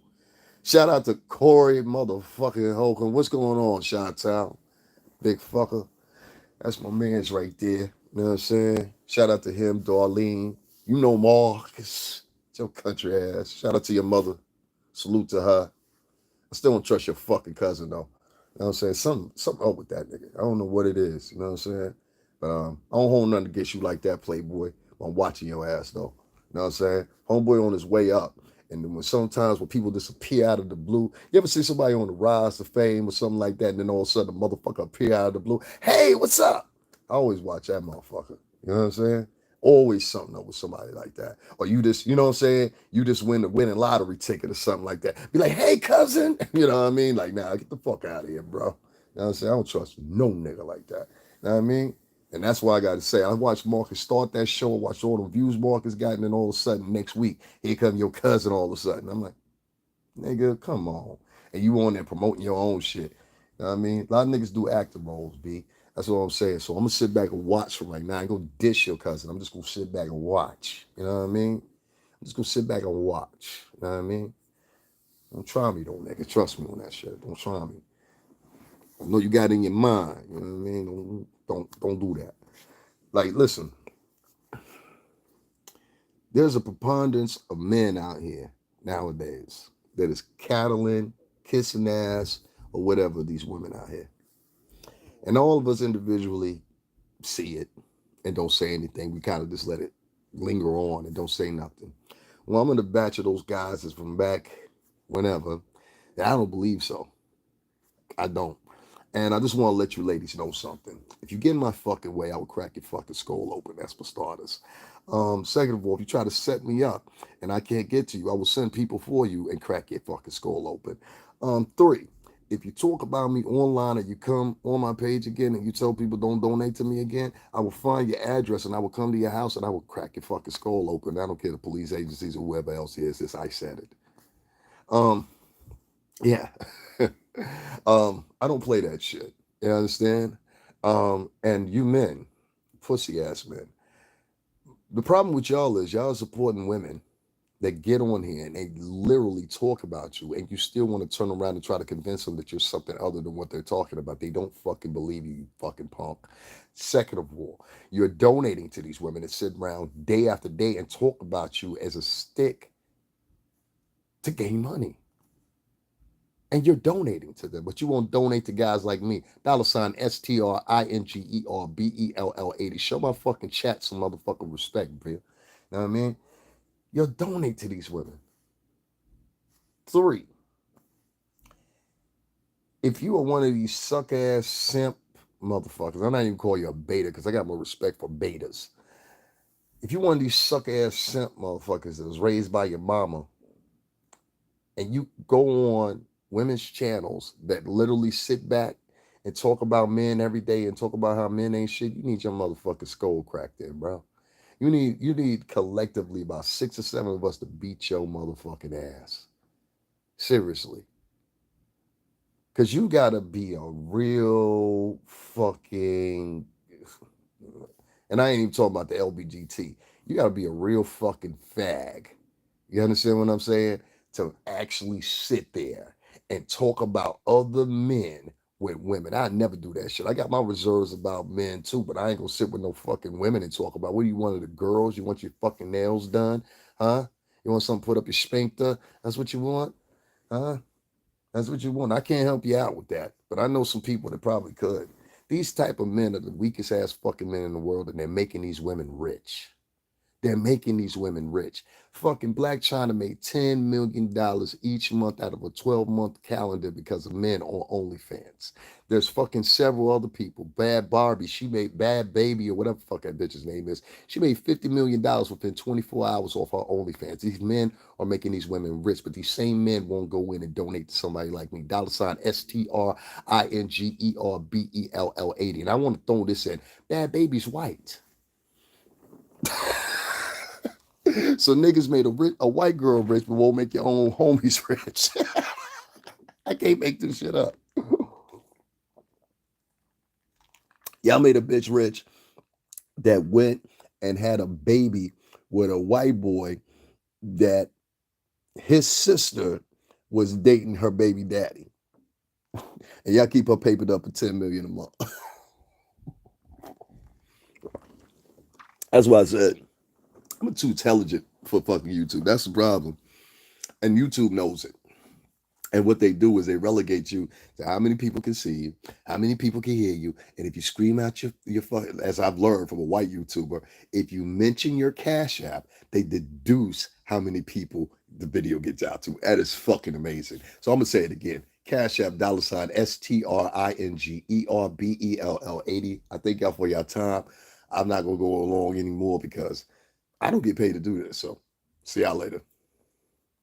Speaker 1: Shout out to Corey motherfucking Holcomb. What's going on, Chi-Town? Big fucker. That's my man's right there. You know what I'm saying? Shout out to him, Darlene. You know Marcus. It's your country ass. Shout out to your mother. Salute to her. I still don't trust your fucking cousin though. You know what I'm saying? Something up with that nigga. I don't know what it is. You know what I'm saying? But I don't hold nothing against you like that, Playboy. I'm watching your ass though. You know what I'm saying? Homeboy on his way up. And then sometimes when people disappear out of the blue, you ever see somebody on the rise to fame or something like that, and then all of a sudden a motherfucker appear out of the blue? Hey, what's up? I always watch that motherfucker. You know what I'm saying? Always something up with somebody like that. Or you just, you know what I'm saying? You just win the winning lottery ticket or something like that. Be like, hey, cousin. You know what I mean? Like, nah, get the fuck out of here, bro. You know what I'm saying? I don't trust no nigga like that. You know what I mean? And that's why I got to say, I watched Marcus start that show, watched all the views Marcus got, and then all of a sudden next week, here come your cousin all of a sudden. I'm like, nigga, come on. And you on there promoting your own shit. You know what I mean? A lot of niggas do acting roles, B. That's what I'm saying. So I'm gonna sit back and watch from right now. I ain't gonna dish your cousin. I'm just gonna sit back and watch. You know what I mean? I'm just gonna sit back and watch. You know what I mean? Don't try me though, nigga. Trust me on that shit. Don't try me. I know you got it in your mind. You know what I mean? Don't do that. Like, listen, there's a preponderance of men out here nowadays that is cattling, kissing ass, or whatever these women out here. And all of us individually see it and don't say anything. We kind of just let it linger on and don't say nothing. Well, I'm in the batch of those guys that's from back whenever. And I don't believe so. I don't. And I just want to let you ladies know something. If you get in my fucking way, I will crack your fucking skull open. That's for starters. Second of all, if you try to set me up and I can't get to you, I will send people for you and crack your fucking skull open. Three, if you talk about me online or you come on my page again and you tell people don't donate to me again, I will find your address and I will come to your house and I will crack your fucking skull open. I don't care the police agencies or whoever else is this. I said it. Yeah. I don't play that shit. You understand? And you men, pussy ass men. The problem with y'all is y'all supporting women that get on here and they literally talk about you, and you still want to turn around and try to convince them that you're something other than what they're talking about. They don't fucking believe you, you fucking punk. Second of all, you're donating to these women that sit around day after day and talk about you as a stick to gain money. And you're donating to them, but you won't donate to guys like me. $STRINGERBELL80. Show my fucking chat some motherfucking respect, bro. You know what I mean? You'll donate to these women. Three, if you are one of these suck ass simp motherfuckers, I'm not even calling you a beta because I got more respect for betas. If you're one of these suck ass simp motherfuckers that was raised by your mama and you go on women's channels that literally sit back and talk about men every day and talk about how men ain't shit, you need your motherfucking skull cracked in, bro. You need collectively about 6 or 7 of us to beat your motherfucking ass. Seriously. Cause you gotta be a real fucking, and I ain't even talking about the LBGT. You gotta be a real fucking fag. You understand what I'm saying? To actually sit there and talk about other men with women. I never do that shit. I got my reserves about men too, but I ain't gonna sit with no fucking women and talk about what do you want of the girls? You want your fucking nails done? Huh? You want something put up your sphincter? That's what you want? Huh? That's what you want. I can't help you out with that, but I know some people that probably could. These type of men are the weakest ass fucking men in the world, and they're making these women rich. They're making these women rich. Fucking Black China made $10 million each month out of a 12-month calendar because of men on OnlyFans. There's fucking several other people. Bad Barbie, she made Bad Baby or whatever the fuck that bitch's name is. She made $50 million within 24 hours off her OnlyFans. These men are making these women rich, but these same men won't go in and donate to somebody like me. $STRINGERBELL80. And I want to throw this in. Bad Baby's white. So niggas made a white girl rich, but won't make your own homies rich. I can't make this shit up. Y'all made a bitch rich that went and had a baby with a white boy that his sister was dating her baby daddy. And y'all keep her papered up at $10 million a month. That's why I said I'm too intelligent for fucking YouTube. That's the problem. And YouTube knows it. And what they do is they relegate you to how many people can see you, how many people can hear you. And if you scream out your as I've learned from a white YouTuber, if you mention your Cash App, they deduce how many people the video gets out to. That is fucking amazing. So I'm going to say it again. Cash App, $STRINGERBELL80. I thank y'all for your time. I'm not going to go along anymore because I don't get paid to do this. So see y'all later.